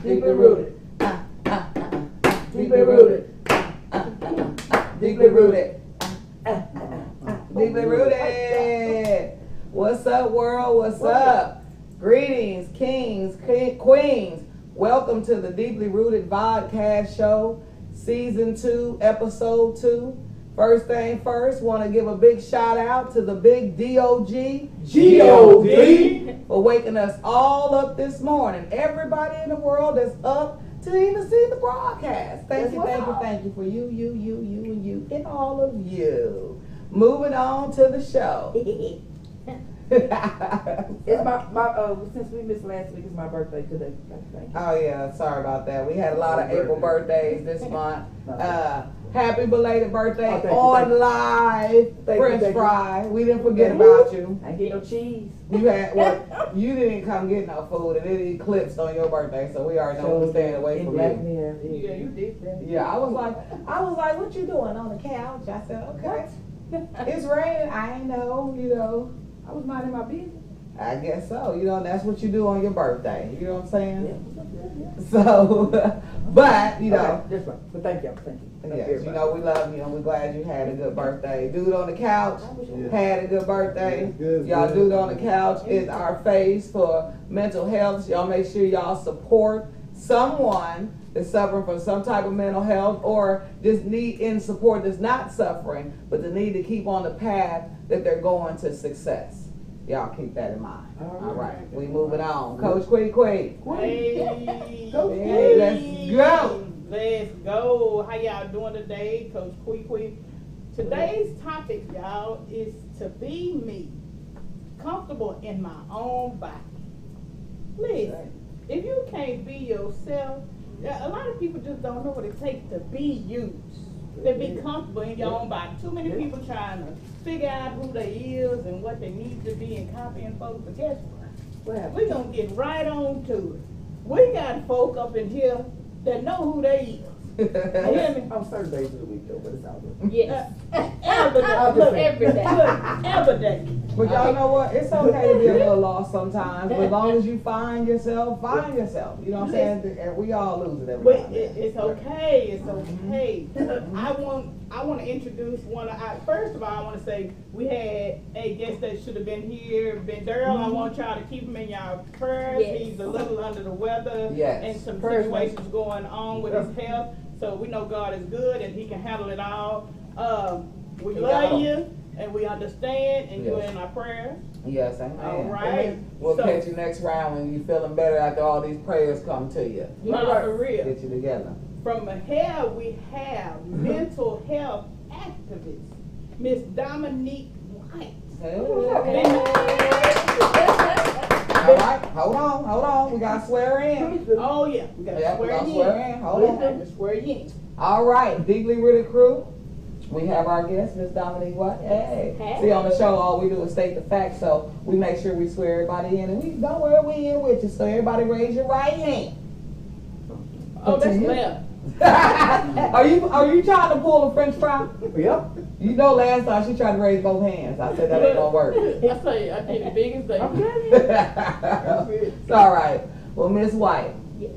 Deeply rooted. Deeply rooted. Deeply rooted. Deeply rooted. What's up, world? What's up? Greetings, kings, queens. Welcome to the Deeply Rooted Vodcast Show, Season 2, Episode 2. First thing first, want to give a big shout out to the big D.O.G. G.O.D. for waking us all up this morning. Everybody in the world that's up to even see the broadcast. Thank you for you, and all of you. Moving on to the show. It's my since we missed last week, it's my birthday today. Oh yeah, sorry about that. We had a lot of April birthdays this month. Happy belated birthday on live, French fry. We didn't forget about you. I get no cheese. You had you didn't come get no food, and it eclipsed on your birthday, so we already know who's staying away from you. Yeah, you did that. Yeah, I was like, what you doing on the couch? I said, okay, it's raining. I ain't know, I was minding my business. I guess so. That's what you do on your birthday. You know what I'm saying? Yeah. So, but Okay, that's right. But thank you. Yes, we love you, and we're glad you had a good birthday. Dude on the couch had a good birthday. Y'all, Dude on the couch is our face for mental health. Y'all make sure y'all support someone that's suffering from some type of mental health or just need in support that's not suffering, but the need to keep on the path that they're going to success. Y'all keep that in mind. All right. We moving on. Coach Quee. Hey, Let's go. Let's go. How y'all doing today, Coach Quee? Today's topic, y'all, is to be me, comfortable in my own body. Listen, if you can't be yourself, a lot of people just don't know what it takes to be you, to be comfortable in your own body. Too many people trying to figure out who they is and what they need to be and copying folks, but guess what? We're going to get right on to it. We got folk up in here that know who they is. You hear me? On certain days of the week, though, but it's all good. Yes. Every day. But y'all know what? It's okay to be a little lost sometimes. But as long as you find yourself. You know what I'm saying? And we all lose it every But now and then. it's okay. It's okay. I want to introduce first of all, I want to say we had a guest that should have been here, Ben Durrell. I want y'all to keep him in y'all prayers. Yes. He's a little under the weather Yes. and some situations going on with his health. So we know God is good and he can handle it all. We love you and we understand and you're in our prayers. Yes, amen. All right. We'll catch you next round when you're feeling better after all these prayers come to you. No, for real. Get you together. From here we have mental health activist, Miss Dominique White. Hey. All right, hold on. We got to swear in. Oh yeah, we got to swear in. Hold on. Got to swear in. All right, Deeply Rooted crew. We have our guest, Miss Dominique White. Hey. See, on the show, all we do is state the facts, so we make sure we swear everybody in, and we don't worry, we in with you. So everybody, raise your right hand. Oh, that's left. Are you trying to pull a French fry? Yep. You know, last time she tried to raise both hands. I said that ain't gonna work. I tell you, I did the biggest thing. It's all right. Well, Miss White, Yes.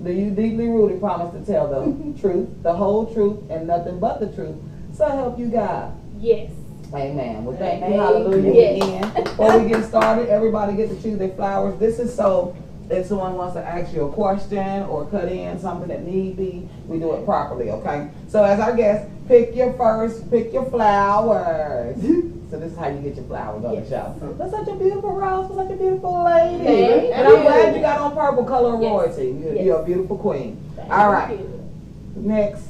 do you deeply rooted promise to tell the truth, the whole truth, and nothing but the truth? So help you God. Yes. Amen. Well, thank you. Amen. Hallelujah. Yes. Again. Before we get started, everybody get to choose their flowers. This is so if someone wants to ask you a question or cut in something that need be, we do it properly, okay? So as our guest, pick your flowers. So this is how you get your flowers on the show. That's such a beautiful rose for such a beautiful lady. Thank And I'm you. glad you got on purple color of Yes. royalty. Yes. You're a beautiful queen. Thank All right. you. Next.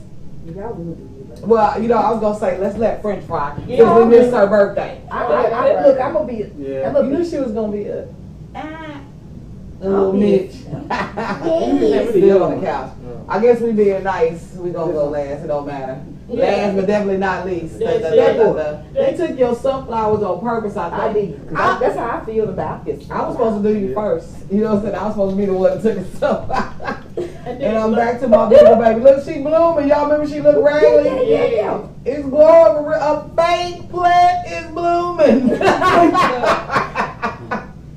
Y'all will do it. Well, I was going to say, let's let French fry because Yeah. we missed her birthday. Look, I'm gonna be. You knew she was going to be a little Mitch. Still on the couch. I guess we being nice. We gonna go last. It don't matter. Last but definitely not least. They took your sunflowers on purpose. I did. That's how I feel about this. I was supposed to do you first. You know what I'm saying? I was supposed to be the one that took the sunflower. And I'm back to my beautiful baby. Look, she blooming. Y'all remember she looked raggedy? Yeah. It's glowing. A fake plant is blooming.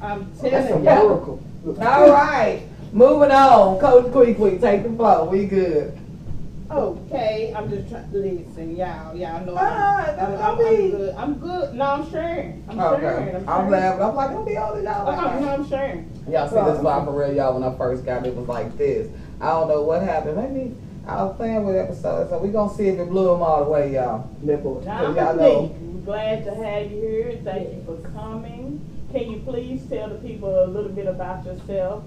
I'm That's a telling you. miracle. All right. Moving on. Coach Quick, take the floor. We good. Okay, I'm just trying to listen, y'all. Y'all know I'm good. I'm good. No, I'm sharing. I'm sharing. I'm laughing. I'm like, don't be on it, y'all. I'm sharing. Y'all see this vibe for real, y'all. When I first got it was like this. I don't know what happened. Maybe I was playing with episodes, so we gonna see if it blew them all the way, y'all. John, y'all know. we're glad to have you here. Thank you for coming. Can you please tell the people a little bit about yourself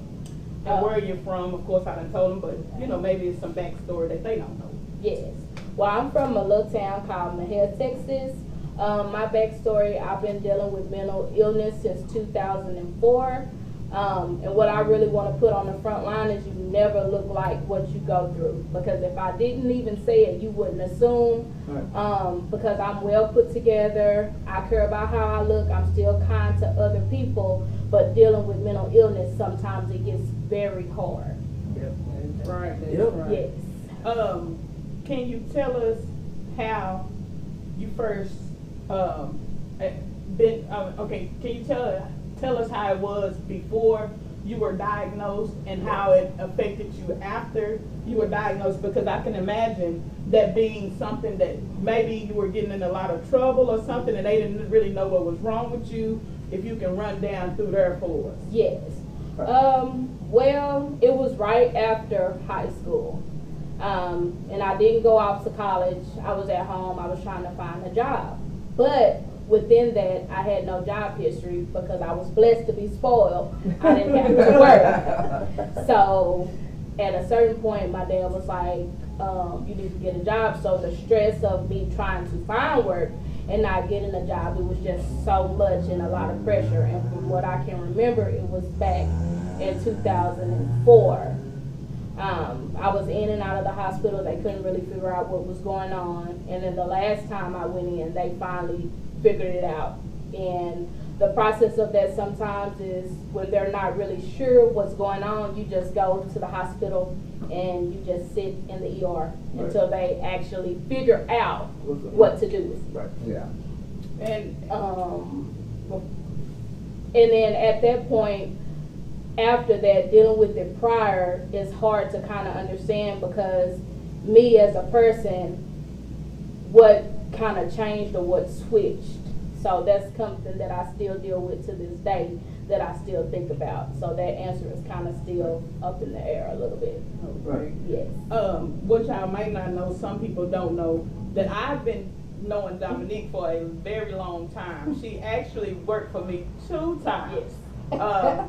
and where you're from? Of course, I done told them, but you know, maybe it's some backstory that they don't know. Yes. Well, I'm from a little town called Mahia, Texas. My backstory, I've been dealing with mental illness since 2004. And what I really want to put on the front line is you never look like what you go through. Because if I didn't even say it, you wouldn't assume. Because I'm well put together. I care about how I look. I'm still kind to other people. But dealing with mental illness, sometimes it gets very hard. Right. Yes. Can you tell us how you first been? Okay. Can you tell us how it was before you were diagnosed and how it affected you after you were diagnosed? Because I can imagine that being something that maybe you were getting in a lot of trouble or something, and they didn't really know what was wrong with you. If you can run down through there for us. Yes. Well, it was right after high school. And I didn't go off to college. I was at home. I was trying to find a job. But within that, I had no job history because I was blessed to be spoiled. I didn't have to work. So at a certain point, my dad was like, you need to get a job. So the stress of me trying to find work and not getting a job, it was just so much and a lot of pressure. And from what I can remember, it was back in 2004. I was in and out of the hospital. They couldn't really figure out what was going on. And then the last time I went in, they finally figured it out. And the process of that sometimes is when they're not really sure what's going on, you just go to the hospital and you just sit in the ER until they actually figure out what to do with you. Right. Yeah. And then at that point, after that, dealing with it prior is hard to kind of understand because me as a person, what kind of changed or what switched. So that's something that I still deal with to this day that I still think about. So that answer is kind of still up in the air a little bit. Right. Yes. What y'all might not know, some people don't know, that I've been knowing Dominique for a very long time. She actually worked for me 2 times. Yes.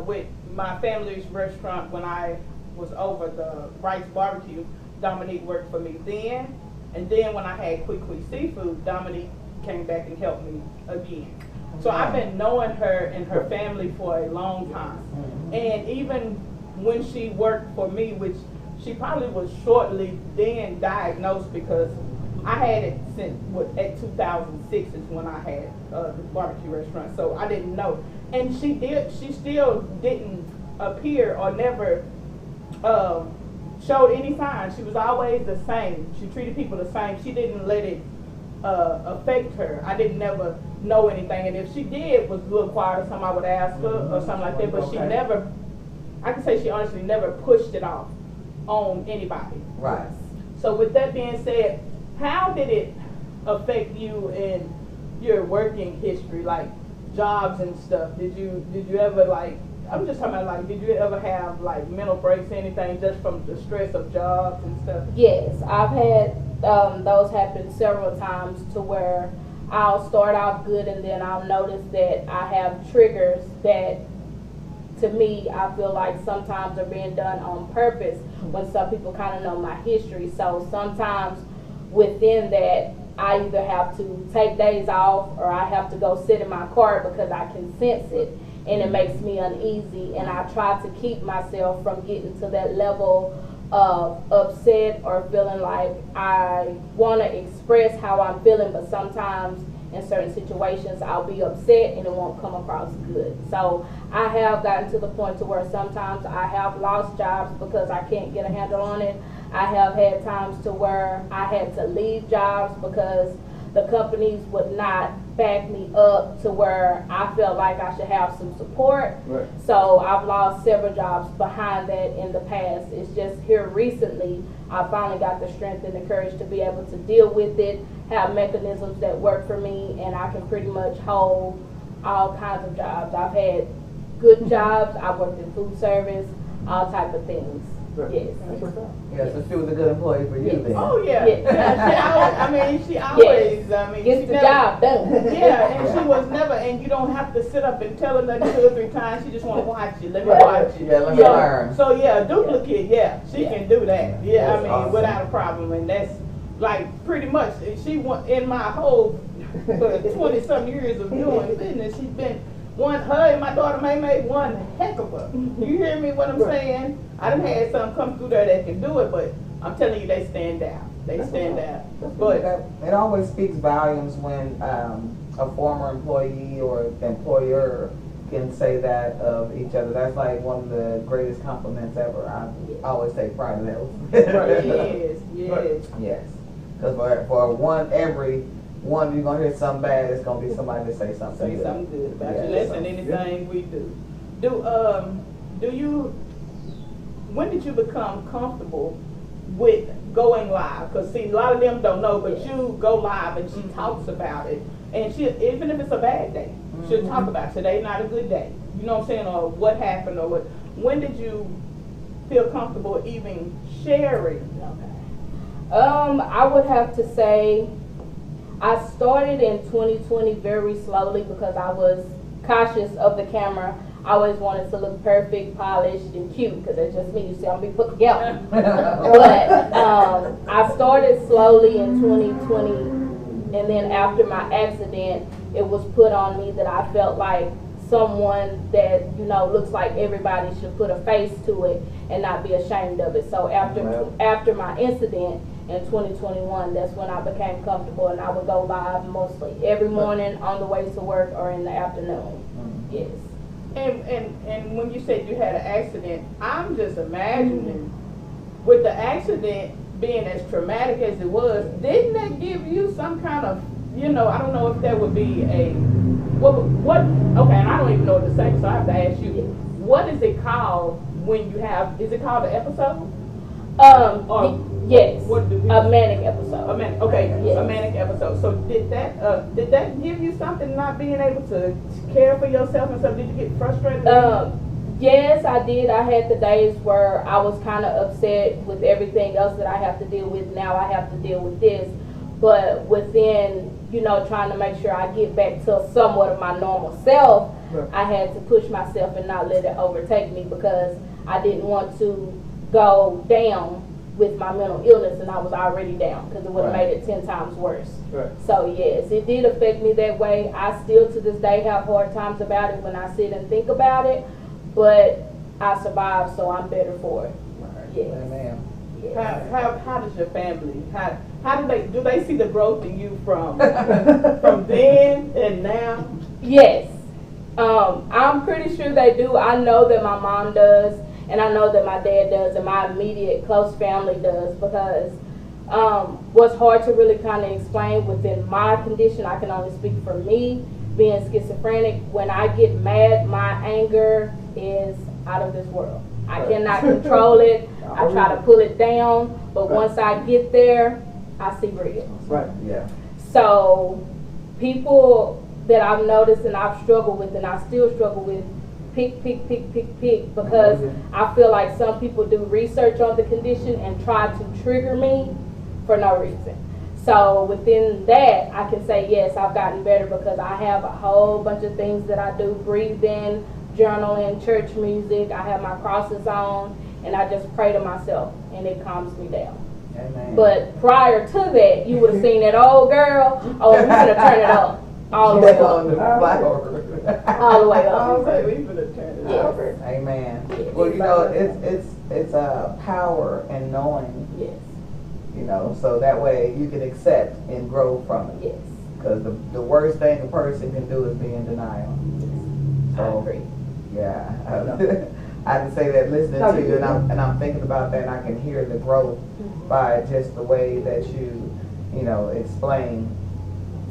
With my family's restaurant when I was over the Rice Barbecue, Dominique worked for me then. And then when I had Quick Seafood, Dominique came back and helped me again. So I've been knowing her and her family for a long time. And even when she worked for me, which she probably was shortly then diagnosed because I had it since at 2006 is when I had the barbecue restaurant. So I didn't know. And she still didn't appear or never showed any signs. She was always the same. She treated people the same. She didn't let it affect her. I didn't never know anything. And if she did was a little quiet or something, I would ask her or something like that. But she never, I can say she honestly never pushed it off on anybody. Right. So with that being said, how did it affect you in your working history, like jobs and stuff? Did you ever I'm just talking about did you ever have mental breaks or anything just from the stress of jobs and stuff? Yes, I've had those happen several times to where I'll start off good and then I'll notice that I have triggers that to me I feel like sometimes are being done on purpose when some people kind of know my history. So sometimes within that I either have to take days off or I have to go sit in my car because I can sense it and it makes me uneasy, and I try to keep myself from getting to that level of upset or feeling like I want to express how I'm feeling, but sometimes in certain situations I'll be upset and it won't come across good. So I have gotten to the point to where sometimes I have lost jobs because I can't get a handle on it. I have had times to where I had to leave jobs because the companies would not back me up to where I felt like I should have some support. Right. So I've lost several jobs behind that in the past. It's just here recently I finally got the strength and the courage to be able to deal with it, have mechanisms that work for me, and I can pretty much hold all kinds of jobs. I've had good jobs. I've worked in food service, all type of things. Right. Yes. Yeah, so she was a good employee for you Yes. then. Oh yeah, Yes. yeah. She always. I mean, Gets she the never, job done. Yeah, and she was never. And you don't have to sit up and tell her nothing 2 or 3 times. She just want to watch you. Let me Right. watch you. Yeah, let me learn. So yeah, duplicate. Yeah, she Yeah. can do that. Yeah, That's I mean, awesome. without a problem. And that's like pretty much. She went in my whole 20-some years of doing business. She's been one. Her and my daughter May made one heck of a. You hear me? What I'm saying? I done had some come through there that can do it, but I'm telling you, they stand out. They stand out. But It always speaks volumes when a former employee or employer can say that of each other. That's like one of the greatest compliments ever. I always take pride in that. yes. Yes. Because for every one you're going to hear something bad, it's going to be somebody to say something Say good. something good about Yes. you. Less than anything we do. Do you? When did you become comfortable with going live? Because see, a lot of them don't know, but you go live and she talks about it, and she, even if it's a bad day, she'll talk about today not a good day. You know what I'm saying, or what happened, or what. When did you feel comfortable even sharing? Okay. I would have to say I started in 2020 very slowly because I was cautious of the camera. I always wanted to look perfect, polished, and cute because that's just me. You see, I'm be put together. But I started slowly in 2020, and then after my accident, it was put on me that I felt like someone that looks like everybody should put a face to it and not be ashamed of it. So after my incident in 2021, that's when I became comfortable, and I would go live mostly every morning on the way to work or in the afternoon. Yes. And when you said you had an accident, I'm just imagining with the accident being as traumatic as it was, didn't that give you some kind of, I don't know if there would be a, what, okay, and I don't even know what to say, so I have to ask you, what is it called when you have, is it called an episode? Yes, What do a manic episode. A manic episode. So did that give you something, not being able to care for yourself and stuff? Did you get frustrated? Yes, I did. I had the days where I was kind of upset with everything else that I have to deal with. Now I have to deal with this. But within, trying to make sure I get back to somewhat of my normal self, I had to push myself and not let it overtake me because I didn't want to go down with my mental illness, and I was already down because it would have made it 10 times worse. Right. So yes, it did affect me that way. I still to this day have hard times about it when I sit and think about it, but I survived, so I'm better for it. Right. Yes. Amen. Yes. How does your family, how do they see the growth in you from then and now? Yes. I'm pretty sure they do. I know that my mom does, and I know that my dad does, and my immediate close family does, because what's hard to really kind of explain within my condition, I can only speak for me, being schizophrenic, when I get mad, my anger is out of this world. I cannot control it. I try to pull it down, but once I get there, I see red. Right. Yeah. So people that I've noticed and I've struggled with and I still struggle with, pick, because I feel like some people do research on the condition and try to trigger me for no reason. So within that, I can say, yes, I've gotten better because I have a whole bunch of things that I do, breathing, journaling, church music. I have my crosses on, and I just pray to myself, and it calms me down. Amen. But prior to that, you would have seen that old girl, oh, we're going to turn it up. All the way up. All the way up. Yes. Amen. Yes. Well, it's a power in knowing. Yes. So that way you can accept and grow from it. Yes. Because the worst thing a person can do is be in denial. I agree. Yeah. I can say that listening to you, and I'm thinking about that, and I can hear the growth by just the way that you explain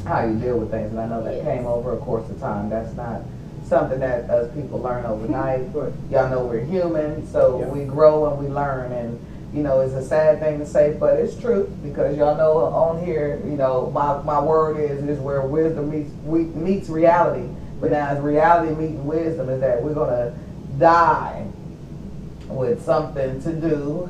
how you deal with things. And I know that Yes. came over a course of time. That's not something that us people learn overnight. Right. Y'all know we're human, so Yeah. we grow and we learn. And you know, it's a sad thing to say, but it's true, because y'all know on here, you know, my word is where wisdom meets reality. But now, as reality meeting wisdom, is that we're gonna die with something to do,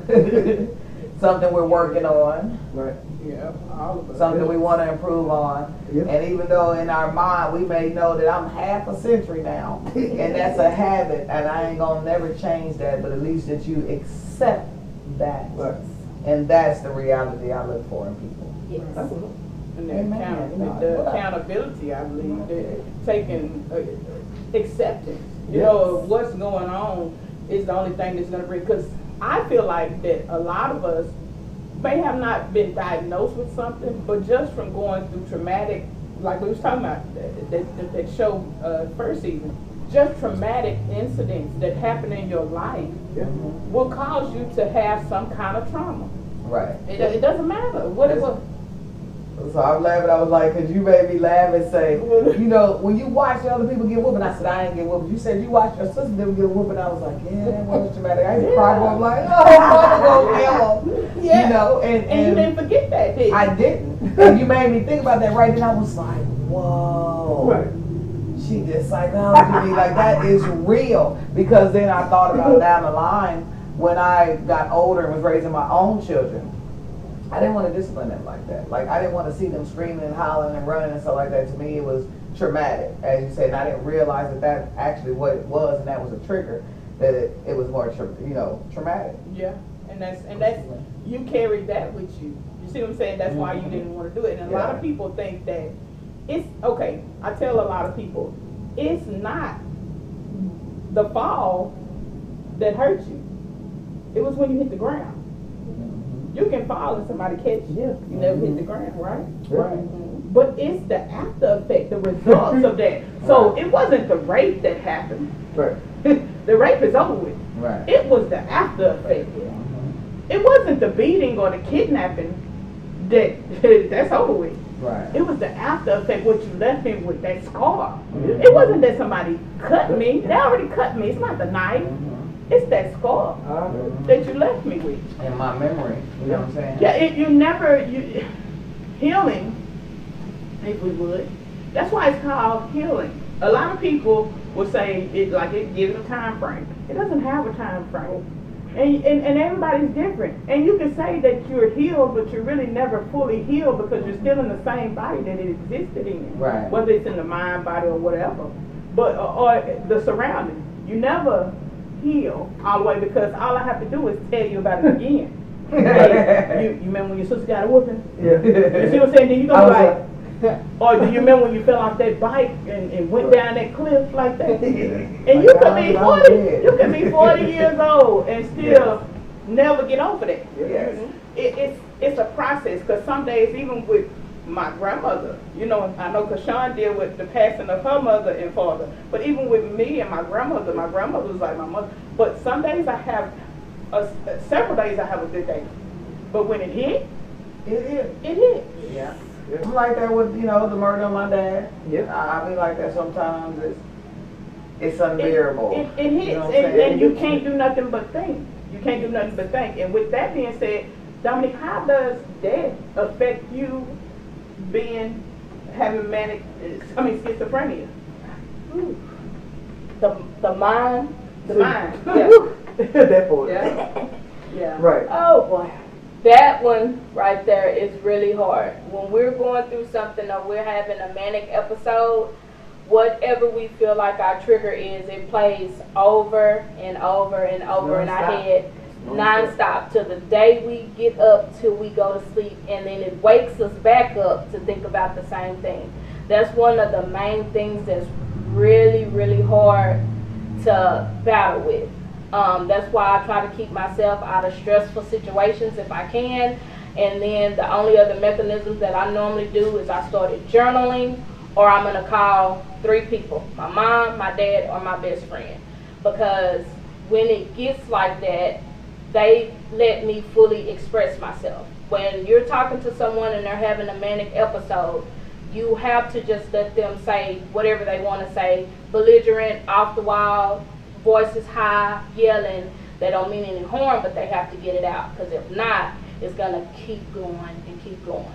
something we're working on, Right. Yeah, all of us. something we want to improve on. Yeah. And even though in our mind we may know that I'm half a century now, and that's a habit, and I ain't gonna never change that, but at least that you accept that. Right. And that's the reality I look for in people. Yes. That's what And the, Amen. the accountability, I believe, that taking acceptance, you Yes. know, of what's going on is the only thing that's going to bring. Because I feel like that a lot of us may have not been diagnosed with something, but just from going through traumatic, like we was talking about that show first season, just traumatic incidents that happen in your life Yeah. will cause you to have some kind of trauma. Right. It doesn't matter what it was. So I'm laughing. I was like, because you made me laugh and say, you know, when you watch other people get whooping, I said, I ain't get whooping. You said you watched your sister them get whooping. I was like, yeah, that was traumatic. I used to cry. I'm like, oh, mama gonna kill him. Yeah. You know, And you didn't forget that, did you? I didn't. And you made me think about that right then. I was like, whoa. Right. She did psychology. Like, that is real. Because then I thought about down the line when I got older and was raising my own children. I didn't want to discipline them like that. Like, I didn't want to see them screaming and hollering and running and stuff like that. To me, it was traumatic, as you said. And I didn't realize that that's actually what it was, and that was a trigger. That it was more, traumatic. Yeah, and that's you carried that with you. You see what I'm saying? That's why you didn't want to do it. And a lot of people think that it's okay. I tell a lot of people, it's not the fall that hurt you. It was when you hit the ground. You can fall and somebody catch you. You never hit the ground, right? Right. But it's the after effect, the results of that. So it wasn't the rape that happened. Right. The rape is over with. Right. It was the after effect. It wasn't the beating or the kidnapping that's over with. Right. It was the after effect, what you left me with, that scar. It wasn't that somebody cut me. They already cut me. It's not the knife. It's that scar that you left me with. In my memory, you know what I'm saying? Yeah, healing, if we would. That's why it's called healing. A lot of people will say it gives a time frame. It doesn't have a time frame. And everybody's different. And you can say that you're healed, but you're really never fully healed because you're still in the same body that it existed in. Right. Whether it's in the mind, body, or whatever. But or the surroundings. You never heal all the way, because all I have to do is tell you about it again. Hey, you remember when your sister got a whooping? Yeah. You see what I'm saying? Then you gonna be like, or do you remember when you fell off that bike and went down that cliff like that? And you could be 40, you could be 40 years old and still never get over that. Yes. It's a process, because some days, even with my grandmother, I know Kashawn deal with the passing of her mother and father, but even with me and my grandmother was like my mother. But some days I have, several days I have a good day, but when it hit, it hit. Yeah. I'm like that with, the murder of my dad. Yeah. I be like that sometimes. It's unbearable. It hits, You know what I'm and saying? you can't do nothing but think. You can't do nothing but think. And with that being said, Dominique, how does death affect you having schizophrenia? The mind. The mind. Yeah. That part. Yeah. Right. Oh boy. That one right there is really hard. When we're going through something or we're having a manic episode, whatever we feel like our trigger is, it plays over and over and over in our head non-stop till the day we get up till we go to sleep, and then it wakes us back up to think about the same thing. That's one of the main things that's really, really hard to battle with. That's why I try to keep myself out of stressful situations if I can. And then the only other mechanisms that I normally do is I started journaling, or I'm going to call 3 people, my mom, my dad, or my best friend. Because when it gets like that, they let me fully express myself. When you're talking to someone and they're having a manic episode, you have to just let them say whatever they want to say, belligerent, off the wall, voices high, yelling. They don't mean any harm, but they have to get it out, because if not, it's going to keep going and keep going.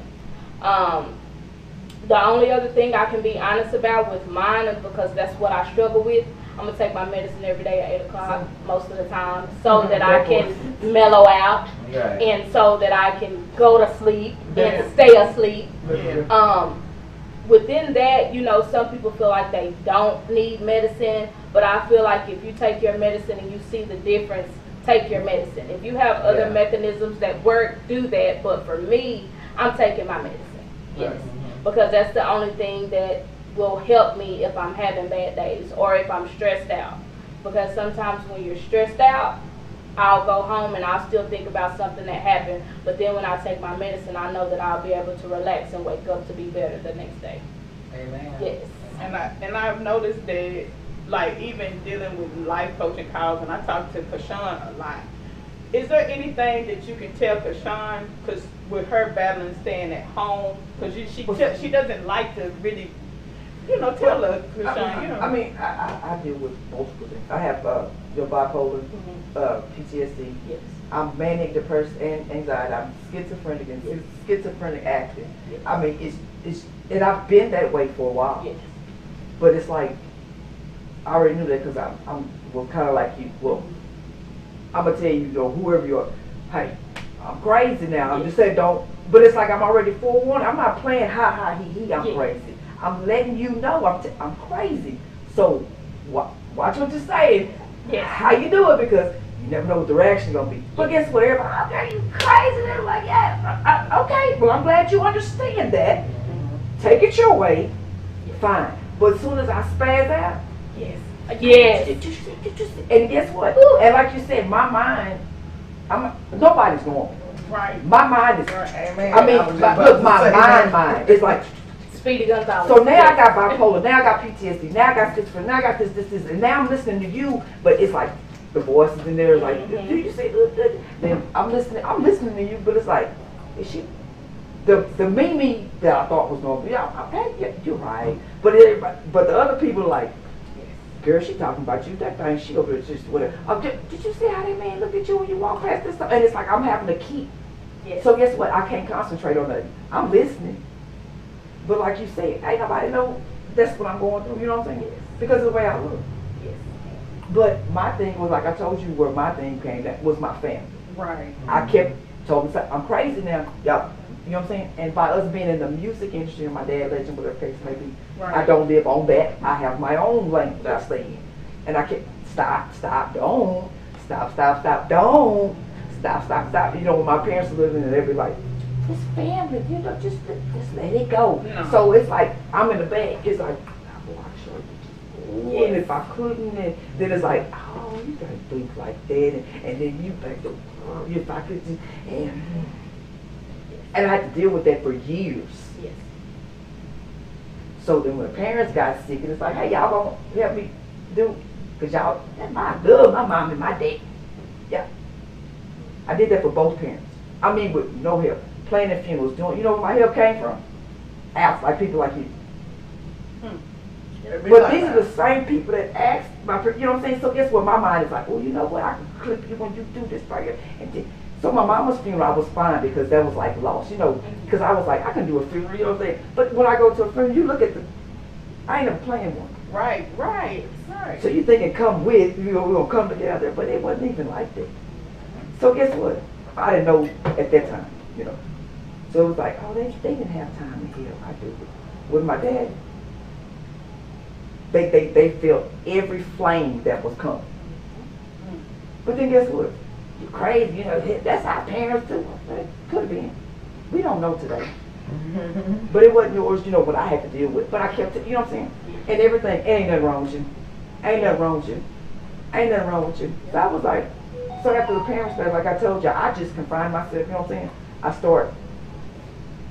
The only other thing I can be honest about with mine is because that's what I struggle with. I'm going to take my medicine every day at 8 o'clock most of the time so that I can mellow out and so that I can go to sleep and stay asleep. Within that, you know, some people feel like they don't need medicine, but I feel like if you take your medicine and you see the difference, take your medicine. If you have other mechanisms that work, do that. But for me, I'm taking my medicine. Yes. Because that's the only thing that will help me if I'm having bad days or if I'm stressed out. Because sometimes when you're stressed out, I'll go home and I'll still think about something that happened. But then when I take my medicine, I know that I'll be able to relax and wake up to be better the next day. Amen. Yes. And I've noticed that, like, even dealing with life coaching calls, and I talk to Kashawn a lot. Is there anything that you can tell Kashawn, because with her battling staying at home, because she doesn't like to really, you know, tell her, Kashawn, you know. I mean, I deal with multiple things. I have your bipolar, PTSD. Yes. I'm manic depressed and anxiety. I'm schizophrenic and schizophrenic active. Yes. I mean, it's and I've been that way for a while. Yes. But it's like I already knew that because I'm well, kind of like you. Well, I'm gonna tell you, whoever you are, hey, I'm crazy now. I'm just saying don't. But it's like I'm already forewarned. I'm not playing ha he. I'm crazy. I'm letting you know I'm crazy. So watch what you're saying. Yes. How you do it, because you never know what the reaction's gonna be. But guess what? Everybody, okay, you crazy? They're like, yeah, okay. Well, I'm glad you understand that. Take it your way, fine. But as soon as I spaz out, Yes. and guess what? And like you said, my mind, nobody's normal. Right. My mind is, Amen. I mean, look, my mind is like, Speedy Gonzalez. so now I got bipolar, now I got PTSD, now I got schizophrenia, now I got this, and now I'm listening to you, but it's like, the voices in there is like, do you say, then I'm listening to you, but it's like, is she, the Mimi that I thought was normal, okay, you're right, but the other people are like, girl, she talking about you, that thing, she over there just whatever. Did you see how that man look at you when you walk past this stuff? And it's like I'm having to keep. Yes. So guess what? I can't concentrate on that. I'm listening. But like you said, ain't nobody know that's what I'm going through, you know what I'm saying? Yes. Because of the way I look. Yes. But my thing was, like I told you where my thing came, that was my family. Right. I kept told them, I'm crazy now, y'all. You know what I'm saying? And by us being in the music industry, and my dad legend, whatever case may be, Right. I don't live on that. I have my own lane that I stay in. And I kept stop, don't, stop, don't, stop. You know, when my parents were living, and they'd be like, it's family, you know, just let it go. No. So it's like, I'm in the back, it's like, oh, I sure did. Yes. And if I couldn't, and then it's like, oh, you gotta think like that, and then you back to, oh, if I could just, and I had to deal with that for years. Yes. So then when the parents got sick, and it's like, hey, y'all gonna help me do, because y'all, I love my mom and my dad. Yeah. I did that for both parents. I mean, with no help. Planning funerals, doing, you know where my help came from? Out, like people like you. But these are the same people that asked my, you know what I'm saying? So guess what? My mind is like, well, you know what? I can clip you when you do this right here. And then, so my mama's funeral, I was fine because that was like lost, you know, because I was like, I can do a funeral, you know what I'm saying? But when I go to a funeral, you look at I ain't never playing one. Right. So you thinking come with, you know, we're going to come together, but it wasn't even like that. So guess what? I didn't know at that time, you know. So it was like, oh, they didn't have time to heal. I do. With my dad, they felt every flame that was coming. But then guess what? You're crazy, you know, that's our parents too. It could have been. We don't know today. But it wasn't yours, you know, what I had to deal with. But I kept it, you know what I'm saying? And everything, ain't nothing wrong with you. Ain't nothing wrong with you. Ain't nothing wrong with you. So I was like, so after the parents died, like I told you, I just confined myself, you know what I'm saying?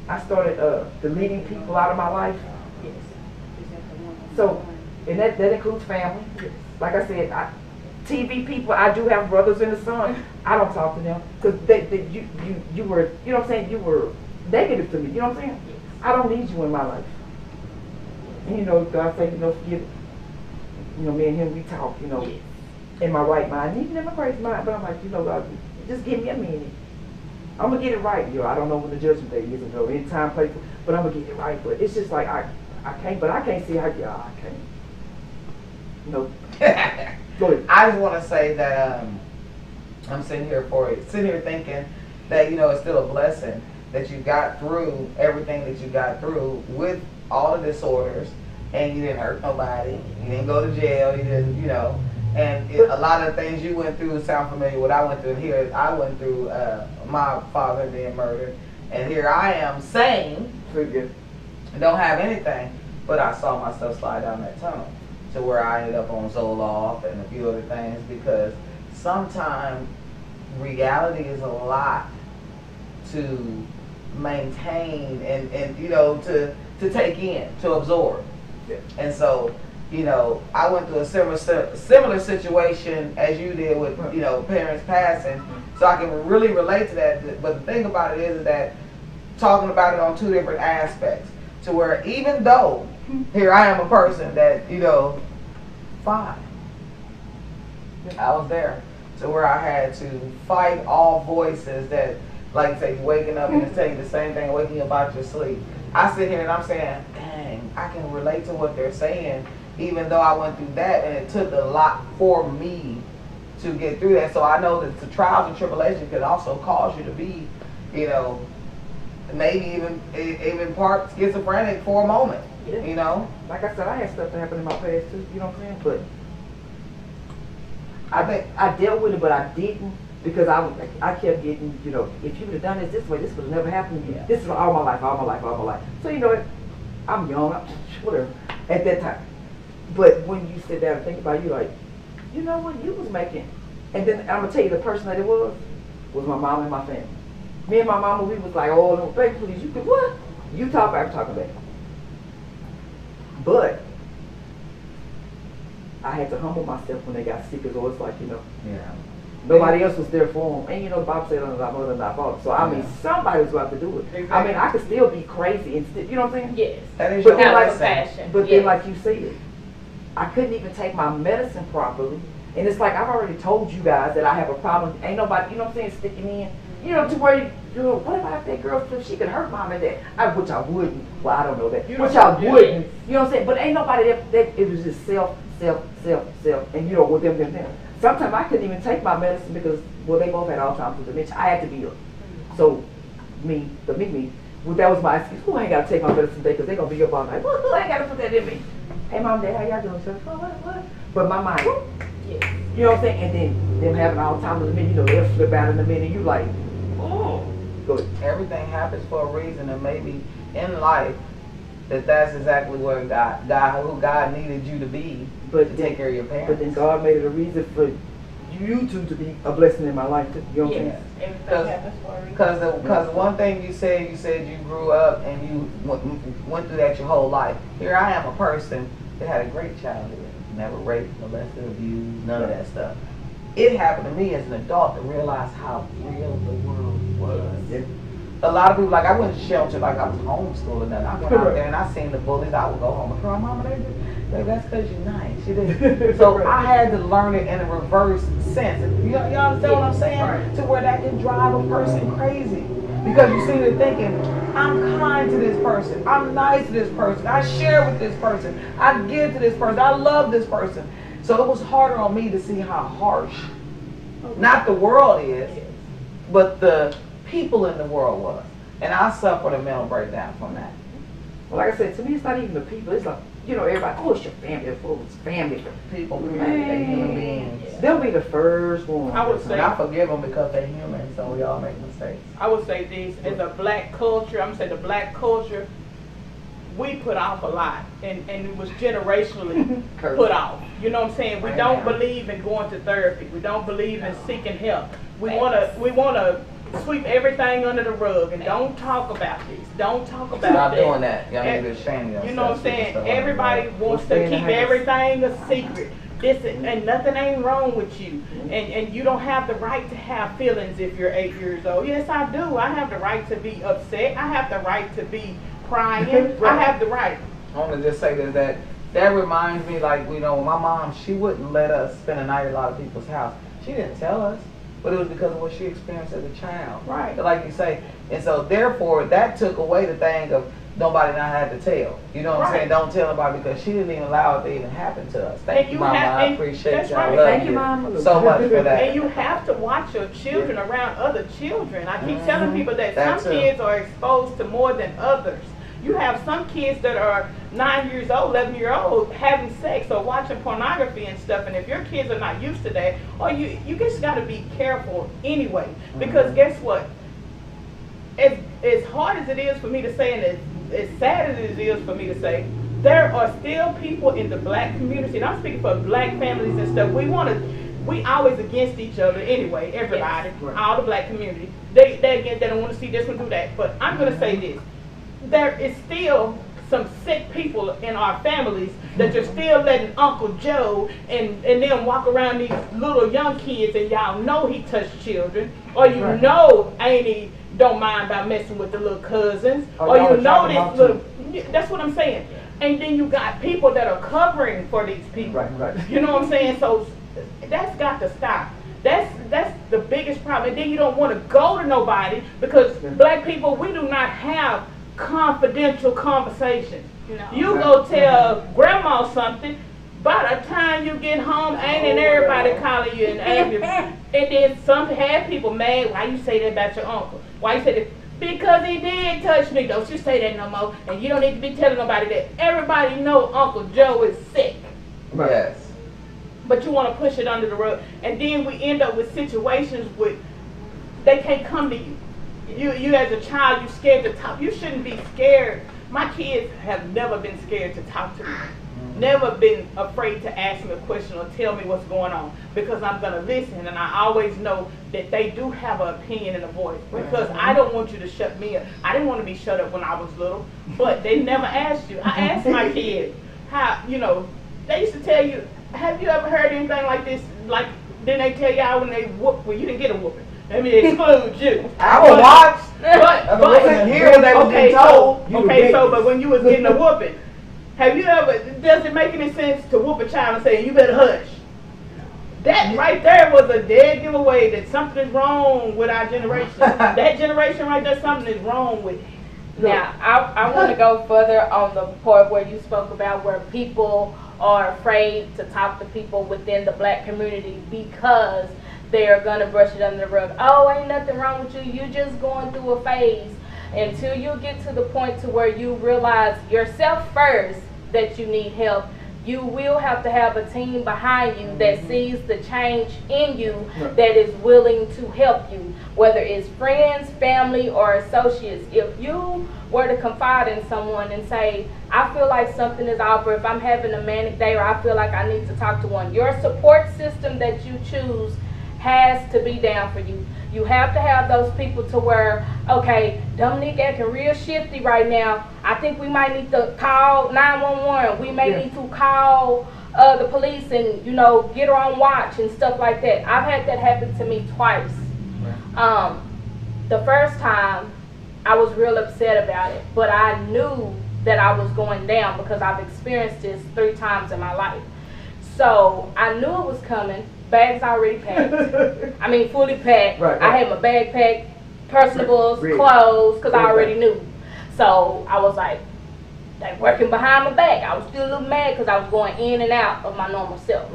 I started deleting people out of my life. Yes. So, and that includes family. Like I said, TV people, I do have brothers in the sun. I don't talk to them because you were, you know what I'm saying, you were negative to me, you know what I'm saying? I don't need you in my life. And you know, God said, you know, forget, you know, me and him, we talk, you know, in my right mind. Even in my crazy mind, but I'm like, you know, God, just give me a minute. I'm gonna get it right, you know. I don't know when the judgment day is, you know, any time, place, but I'm gonna get it right. But it's just like I can't, but I can't see how, yeah, I can't. You know. Go ahead. I just want to say that I'm sitting here thinking that, you know, it's still a blessing that you got through everything that you got through with all the disorders, and you didn't hurt nobody, you didn't go to jail, you didn't, you know, and a lot of the things you went through sound familiar. What I went through here, I went through my father being murdered, and here I am sane, don't have anything, but I saw myself slide down that tunnel to where I ended up on Zoloft and a few other things, because sometimes reality is a lot to maintain and you know, to take in, to absorb. Yeah. And so, you know, I went through a similar situation as you did with, you know, parents passing, so I can really relate to that. But the thing about it is that talking about it on two different aspects, to where even though here I am a person that, you know, fine, I was there, to where I had to fight all voices that, like say, you waking up and it's telling you the same thing, waking up out your sleep. I sit here and I'm saying, dang, I can relate to what they're saying, even though I went through that, and it took a lot for me to get through that. So I know that the trials and tribulations can also cause you to be, you know, maybe even part schizophrenic for a moment. Yeah. You know? Like I said, I had stuff that happened in my past too, you know what I'm saying? But I think I dealt with it, but I didn't, because I kept getting, you know, if you would have done this way, this would have never happened to you. Yeah. This is all my life. So you know what? I'm young, whatever, at that time. But when you sit down and think about it, you're like, you know what, you was making. And then I'm gonna tell you, the person that it was my mom and my family. Me and my mama, we was like, oh no, baby, please, you could what? You talk back, I'm talking back. But I had to humble myself when they got sick, because it's like, you know, yeah. nobody else was there for them. And you know, the Bible said, "Thy mother and thy father." So I mean, somebody was about to do it. Exactly. I mean, I could still be crazy and still, you know what I'm saying? Yes. That is But your then, like, blessing. but then, like you said, I couldn't even take my medicine properly. And it's like, I've already told you guys that I have a problem. Ain't nobody, you know what I'm saying, sticking in. You know, to where you know, what about that girl if she could hurt mom and dad? Which I wouldn't. Well, I don't know that. Which I wouldn't. You know what I'm saying? But ain't nobody that it was just self. And you know, with them. Sometimes I couldn't even take my medicine because, well, they both had Alzheimer's and dementia. I had to be up. So, me, well, that was my excuse. Oh, I ain't got to take my medicine today because they're going to be up all night. Well, I ain't got to put that in me. Hey, mom, dad, how y'all doing? So, what? But my mind, Yes. you know what I'm saying? And then them having Alzheimer's in a minute, you know, they'll flip out in a minute. You like, oh. Go ahead. Everything happens for a reason, and maybe in life that's exactly where who God needed you to be, to take care of your parents. But then God made it a reason for you two to be a blessing in my life too. You know what I'm Yes, saying? everything happens for a reason. Because one thing you said you grew up and you went through that your whole life. Here I am, a person that had a great childhood, never raped, molested, abused, none of that stuff. It happened to me as an adult to realize how real the world was. Yeah. A lot of people, like, I went to shelter, like I was homeschooled and then I went out there and I seen the bullies. I would go home and cry, Mama, that's because you're nice. You did. So I had to learn it in a reverse sense. You understand what I'm saying? Right. To where that can drive a person crazy. Because you see they're thinking, I'm kind to this person. I'm nice to this person. I share with this person. I give to this person. I love this person. So it was harder on me to see how harsh, not the world is, but the people in the world was. And I suffered a mental breakdown from that. Well, like I said, to me, it's not even the people. It's like, you know, everybody, oh, it's your family. It's family. People, Man. they're human beings. They'll be the first one. I would say, And I forgive them because they're human, so we all make mistakes. I would say this, as a black culture, I'm gonna say the black culture, we put off a lot, and it was generationally put off. You know what I'm saying? We don't believe in going to therapy. We don't believe in seeking help. We wanna sweep everything under the rug and don't talk about this. Don't talk about Stop that. doing that. Y'all need to shame yourself. You know what I'm saying? Everybody wants to keep everything a secret. And nothing ain't wrong with you. And you don't have the right to have feelings if you're 8 years old. Yes, I do. I have the right to be upset. I have the right to be crying. I have the right. I want to just say that reminds me, like, you know, my mom, she wouldn't let us spend a night at a lot of people's house. She didn't tell us, but it was because of what she experienced as a child. Right. Like you say. And so, therefore, that took away the thing of nobody not had to tell. You know what I'm saying? Don't tell nobody, because she didn't even allow it to even happen to us. Thank you, Mama. I appreciate you. I love Thank you, Mama. so much for that. And you have to watch your children around other children. I keep telling people that That some too. kids are exposed to more than others. You have some kids that are 9 years old, 11 years old, having sex or watching pornography and stuff. And if your kids are not used to that, or you just got to be careful anyway. Because guess what? As hard as it is for me to say, and as sad as it is for me to say, there are still people in the black community, and I'm speaking for black families and stuff. We always against each other anyway, everybody, all the black community. They don't want to see this one do that. But I'm going to say this. There is still some sick people in our families that you're still letting Uncle Joe and them walk around these little young kids, and y'all know he touched children, or you know Amy don't mind about messing with the little cousins, or you know this little, that's what I'm saying. And then you got people that are covering for these people. Right. You know what I'm saying? So that's got to stop. That's the biggest problem. And then you don't want to go to nobody, because black people, we do not have confidential conversations. No. You go tell grandma something, by the time you get home, ain't everybody calling you and asking you. And then some had people mad, why you say that about your uncle? Why you say that? Because he did touch me. Don't you say that no more. And you don't need to be telling nobody that. Everybody know Uncle Joe is sick. Yes. But you want to push it under the rug. And then we end up with situations where they can't come to you. You as a child, you scared to talk. You shouldn't be scared. My kids have never been scared to talk to me. Never been afraid to ask me a question or tell me what's going on, because I'm going to listen, and I always know that they do have an opinion and a voice, because I don't want you to shut me up. I didn't want to be shut up when I was little, but they never asked you. I asked my kids how, you know, they used to tell you, have you ever heard anything like this? Like, then they tell y'all when they whoop, well, you didn't get a whooping. Let me exclude you. I will watch. But hear what they was being told. But when you was getting a whooping, have you ever, does it make any sense to whoop a child and say, you better hush? That right there was a dead giveaway that something is wrong with our generation. That generation right there, something is wrong with it. Now, I want to go further on the part where you spoke about where people are afraid to talk to people within the black community because they're going to brush it under the rug. Oh, ain't nothing wrong with you. You're just going through a phase. Until you get to the point to where you realize yourself first that you need help, you will have to have a team behind you that sees the change in you, that is willing to help you, whether it's friends, family, or associates. If you were to confide in someone and say, I feel like something is off, or if I'm having a manic day, or I feel like I need to talk to one, your support system that you choose has to be down for you. You have to have those people to where, okay, Dominique acting real shifty right now. I think we might need to call 911. We may need to call the police and, you know, get her on watch and stuff like that. I've had that happen to me twice. The first time, I was real upset about it, but I knew that I was going down because I've experienced this 3 times in my life. So I knew it was coming. Bags already packed. I mean, fully packed. I had my bag packed, personables, clothes, because I already knew. So I was like working behind my back. I was still a little mad because I was going in and out of my normal self.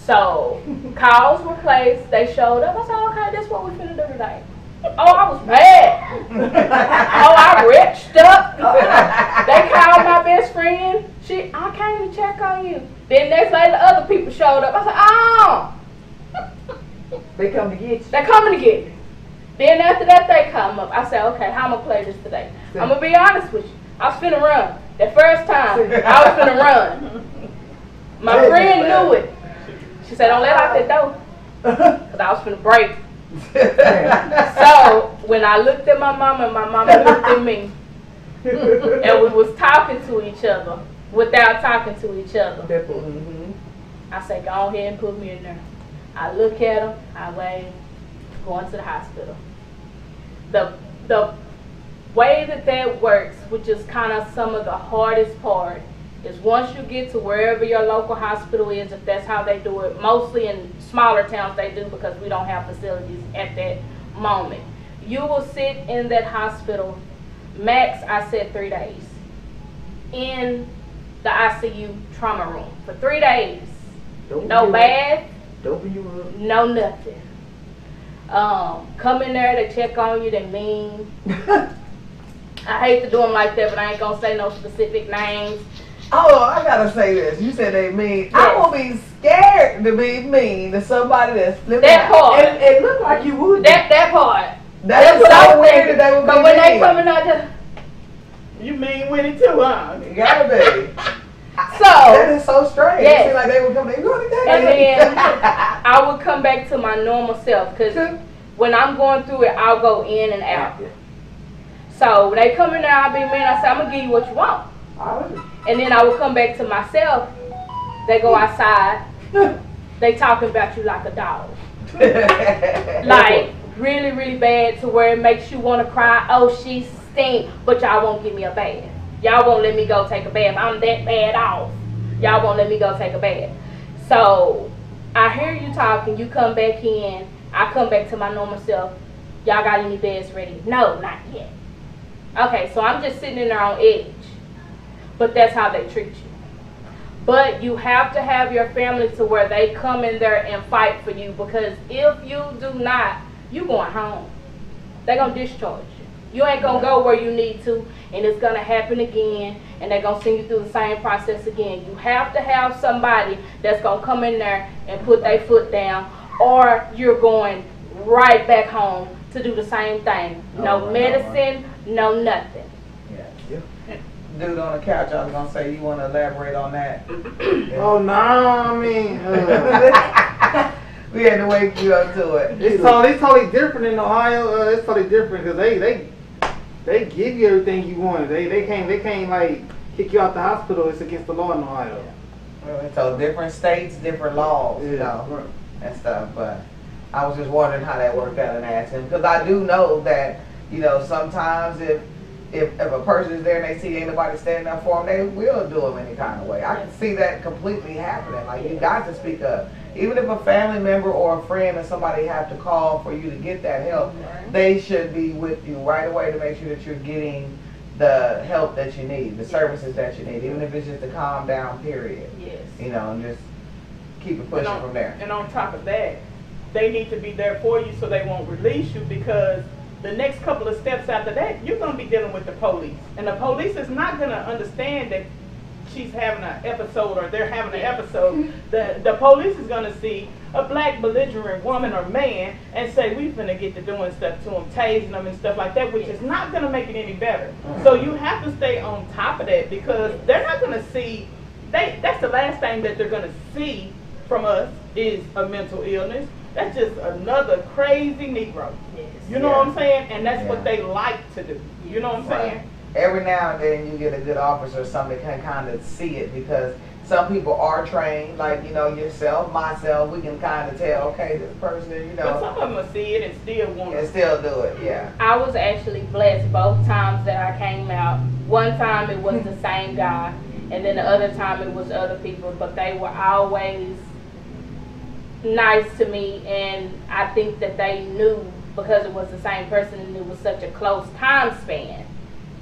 So calls were placed. They showed up. I said, okay, this is what we finna do today. Oh, I was mad. Oh, I retched up. They called my best friend. I came to check on you. Then next day, the other people showed up. I said, oh. They come to get you. They're coming to get me. Then after that, they come up. I said, okay, how I'm going to play this today? I'm going to be honest with you. I was finna run. That first time, I was finna run. My friend knew it. She said, don't let out that door. Because I was finna break. So when I looked at my mama and my mama looked at me, and we was talking to each other without talking to each other, I said, go ahead and put me in there. I look at him, I wave, going to the hospital. The way that works, which is kind of some of the hardest part, is once you get to wherever your local hospital is, if that's how they do it. Mostly in smaller towns they do, because we don't have facilities at that moment. You will sit in that hospital, max I said 3 days, in the ICU trauma room for 3 days. No bath, no nothing. Come in there, they check on you, they mean. I hate to do them like that, but I ain't gonna say no specific names. Oh, I gotta say this. You said they mean. Yes. I will be scared to be mean to somebody that's flipping That out. part. It looked like you would. That part. That's what I so was weird thinking. that they would be But when they mean. coming out there, You mean with it too, huh? You gotta be. so That is so strange. Yes. It seemed like they would come. They going to and then I would come back to my normal self, because when I'm going through it, I'll go in and out. So when they come in there, I'll be mean. I say, I'm gonna give you what you want. And then I will come back to myself. They go outside. They talking about you like a dog. Like really, really bad, to where it makes you want to cry. Oh, she stink, but y'all won't give me a bath. Y'all won't let me go take a bath. I'm that bad off. Y'all won't let me go take a bath. So I hear you talking. You come back in. I come back to my normal self. Y'all got any beds ready? No, not yet. Okay, so I'm just sitting in there on edge. But that's how they treat you. But you have to have your family to where they come in there and fight for you, because if you do not, you going home. They're going to discharge you. You ain't going to go where you need to, and it's going to happen again, and they're going to send you through the same process again. You have to have somebody that's going to come in there and put their foot down, or you're going right back home to do the same thing. No medicine, no nothing. Dude on the couch, I was gonna say, you want to elaborate on that? Oh no, I mean, we had to wake you up to it. it's totally different in Ohio. It's totally different because they give you everything you want. They can't like kick you out the hospital. It's against the law in Ohio. So different states, different laws, you Yeah, know, right. and stuff. But I was just wondering how that worked out and asking, because I do know that, you know, sometimes if a person is there and they see ain't nobody standing up for them, they will do them any kind of way. I can see that completely happening. Like, you got to speak up. Even if a family member or a friend or somebody have to call for you to get that help, they should be with you right away to make sure that you're getting the help that you need, the services that you need, even if it's just a calm down period. Yes. You know, and just keep it pushing from there. And on top of that, they need to be there for you so they won't release you, because the next couple of steps after that, you're going to be dealing with the police. And the police is not going to understand that she's having an episode or they're having an episode. The police is going to see a black belligerent woman or man and say, we finna get to doing stuff to them, tasing them and stuff like that, which is not going to make it any better. So you have to stay on top of that, because they're not going to see, that's the last thing that they're going to see from us is a mental illness. That's just another crazy Negro. Yes. You know what I'm saying? And that's what they like to do. You know what I'm saying? Every now and then you get a good officer or somebody can kind of see it, because some people are trained, like, you know, yourself, myself, we can kind of tell, okay, this person, you But know, some of them will see it and still want and it. still do it, yeah. I was actually blessed both times that I came out. One time it was the same guy, and then the other time it was other people, but they were always nice to me, and I think that they knew, because it was the same person and it was such a close time span,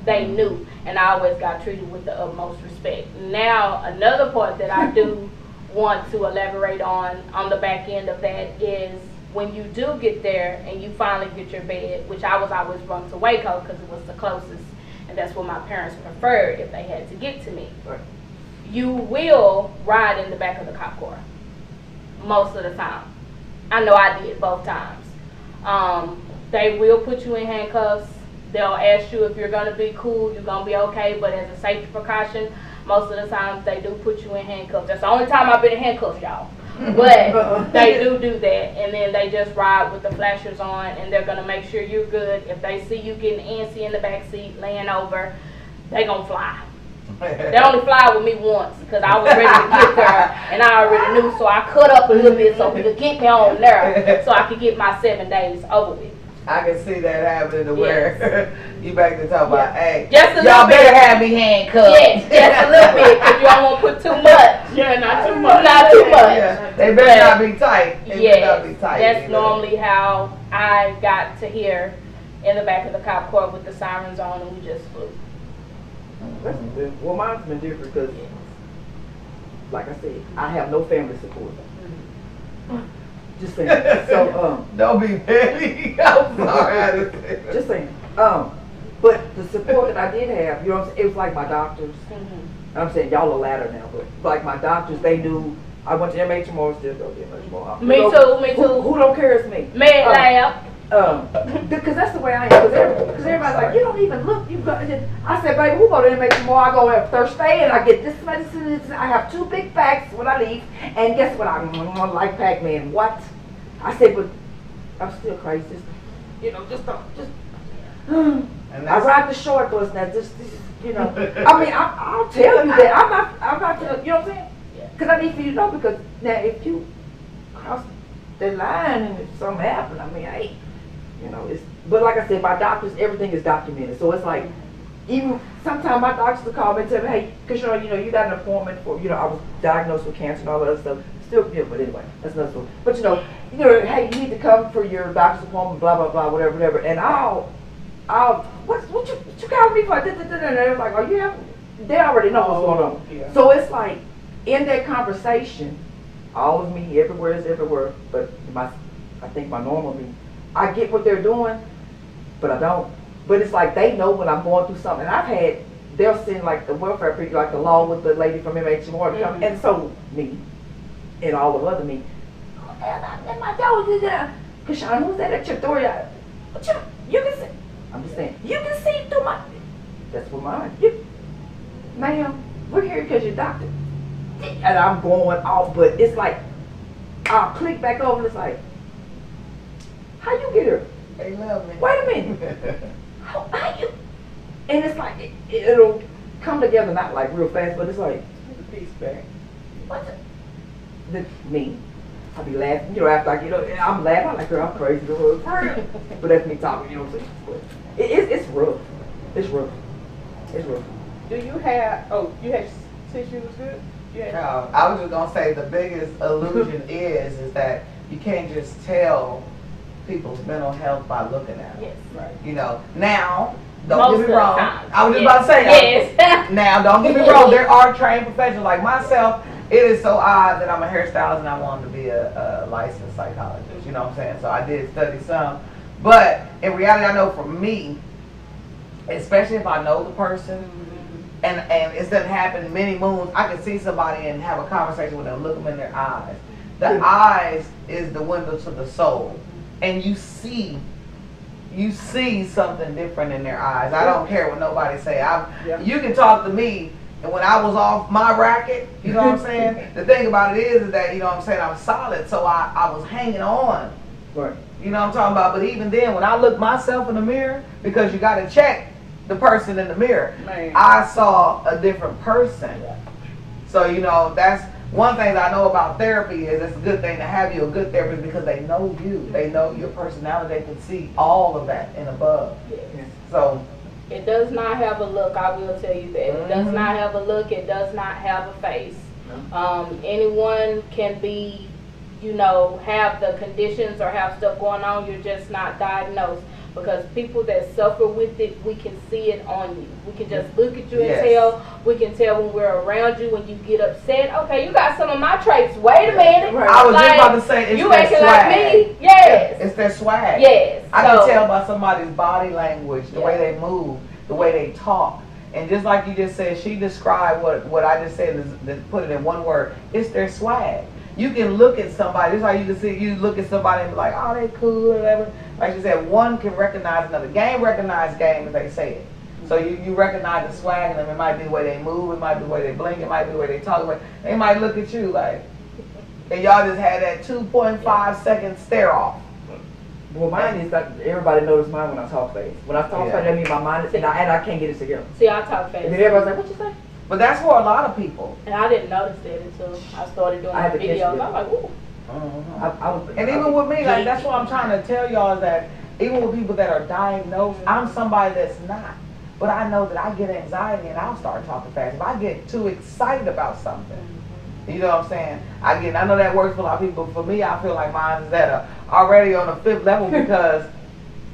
they knew, and I always got treated with the utmost respect. Now, another part that I do want to elaborate on the back end of that is when you do get there and you finally get your bed, which I was always run to Waco because it was the closest, and that's what my parents preferred if they had to get to me. Right. You will ride in the back of the cop car most of the time. I know I did both times. They will put you in handcuffs. They'll ask you if you're going to be cool, you're going to be okay, but as a safety precaution, most of the time they do put you in handcuffs. That's the only time I've been in handcuffs, y'all. But they do that, and then they just ride with the flashers on, and they're going to make sure you're good. If they see you getting antsy in the back seat, laying over, they going to fly. They only fly with me once because I was ready to get there, and I already knew, so I cut up a little bit so he could get me on there so I could get my 7 days over with. I can see that happening to where you back to talk about, hey, just a y'all little better bit. have me handcuffed. Yes, just a little bit, because you don't want to put too much. Yeah, not too much. Not too much. Yeah. They better not be tight. They better not be Yes, tight. that's normally how I got to hear in the back of the cop car with the sirens on, and we just flew. Well, mine's been different because, like I said, I have no family support. Just saying. So, don't be petty. I'm sorry. I had to say that. just saying. But the support that I did have, you know what I'm saying? It was like my doctors. I'm saying y'all are ladder now, but like my doctors, they knew I went to MH tomorrow, still go to MH tomorrow. Me too. Who don't care is me. Med lab. Because that's the way I am. Because everybody's like, you don't even look. You go. I said, baby, who go to MH tomorrow? I go every Thursday and I get this medicine. I have 2 big packs when I leave. And guess what? I'm like Pac-Man. What? I said, but I'm still crazy. Just don't. And I ride the short bus now. This I mean, I'll tell you that. I'm not. You know what I'm saying? Because I need for you to know. Because now, if you cross the line and if something happened, I mean, hey, it's. But like I said, my doctors, everything is documented. So it's like, even sometimes my doctors will call me and tell me, hey, because you got an appointment for, I was diagnosed with cancer and all that other stuff. Still, but anyway, that's another story. But hey, you need to come for your doctor's appointment, blah blah blah, whatever. And I'll what you calling me for? And they're like, oh yeah, they already know what's going on. Yeah. So it's like in that conversation, all of me, everywhere is everywhere, but I think my normal me, I get what they're doing, but I don't. But it's like they know when I'm going through something. And they'll send like the welfare people, like the law with the lady from MHMR to come, and so me, and all of other me. And my dog did that. Kashawn, who's that at your door? You can see. I'm just saying, you can see through my. That's what mine. Ma'am, we're here because you're doctor. And I'm going off, but it's like, I'll click back over and it's like, how you get here? They love me. Wait a minute. How you? And it's like, it'll come together, not like real fast, but it's like, Peace back. what me? I'll be laughing, after I get up, and I'm laughing, I'm like, girl, I'm crazy, for real. But that's me talking, you know what I'm saying? But it's rough. It's rough. It's rough. Do you have, you had tissue was good? No, I was just gonna say the biggest illusion is that you can't just tell people's mental health by looking at them. Yes. Right. Now, don't Most get me of the wrong. time. I was just about to say Yes. Now, don't get me wrong. There are trained professionals like myself. It is so odd that I'm a hairstylist and I wanted to be a licensed psychologist. You know what I'm saying? So I did study some. But in reality, I know for me, especially if I know the person, and it doesn't happen many moons, I can see somebody and have a conversation with them, look them in their eyes. The eyes is the window to the soul. And you see something different in their eyes. I don't care what nobody say. You can talk to me, and when I was off my racket, you know what I'm saying? The thing about it is that, you know what I'm saying, I'm solid, so I was hanging on. Right. You know what I'm talking about? But even then, when I looked myself in the mirror, because you got to check the person in the mirror, Man. I saw a different person. So, that's one thing that I know about therapy is it's a good thing to have you a good therapist because they know you. They know your personality. They can see all of that and above. Yes. So It does not have a look, I will tell you that. It does not have a look, it does not have a face. Anyone can be, have the conditions or have stuff going on, you're just not diagnosed. Because people that suffer with it, we can see it on you. We can just look at you and tell. We can tell when we're around you, when you get upset. Okay, you got some of my traits. Wait a minute. Right. I was just about to say, it's you their acting swag. like me? Yes. It's their swag. Yes. I can tell by somebody's body language, the way they move, the way they talk. And just like you just said, she described what I just said, put it in one word. It's their swag. You can look at somebody, just like you can see, you look at somebody and be like, oh, they cool, whatever. Like you said, one can recognize another. Game recognize game, as they say it. So you recognize the swag in them. It might be the way they move, it might be the way they blink, it might be the way they talk. They might look at you like, and y'all just had that 2.5 second stare off. Well, mine is like, everybody notices mine when I talk fast. When I talk fast, that means my mind is, and I can't get it together. See, I talk fast. And then everybody's like, what you say? But that's for a lot of people. And I didn't notice that until I started doing videos. I'm like, ooh. And even with me, like that's what I'm trying to tell y'all is that Even with people that are diagnosed, I'm somebody that's not. But I know that I get anxiety and I'll start talking fast. If I get too excited about something, you know what I'm saying? I know that works for a lot of people. For me, I feel like mine is already on the 5th level because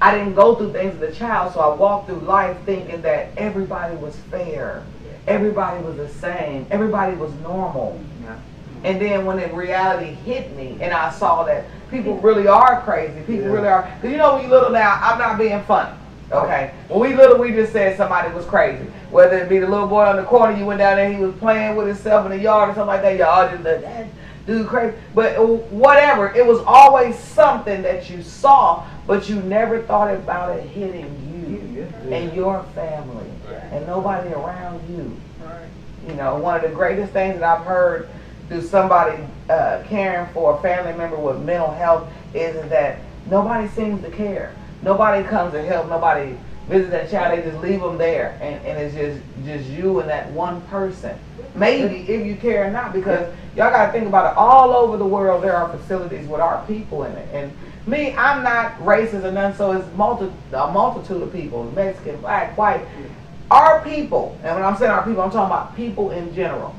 I didn't go through things as a child, so I walked through life thinking that everybody was fair. Everybody was the same. Everybody was normal. Yeah. And then when the reality hit me and I saw that people really are crazy. People really are. Because you know when you little now, I'm not being funny. Okay? When we little, we just said somebody was crazy. Whether it be the little boy on the corner, you went down there, he was playing with himself in the yard or something like that. Y'all just that dude crazy. But whatever, it was always something that you saw, but you never thought about it hitting you and your family and nobody around you. You know, one of the greatest things that I've heard through somebody caring for a family member with mental health is that nobody seems to care. Nobody comes to help. Nobody visits that child. They just leave them there, and it's just you and that one person. Maybe if you care or not, because y'all got to think about it. All over the world, there are facilities with our people in it. And me, I'm not racist or none, so it's a multitude of people: Mexican, black, white. Our people, and when I'm saying our people, I'm talking about people in general,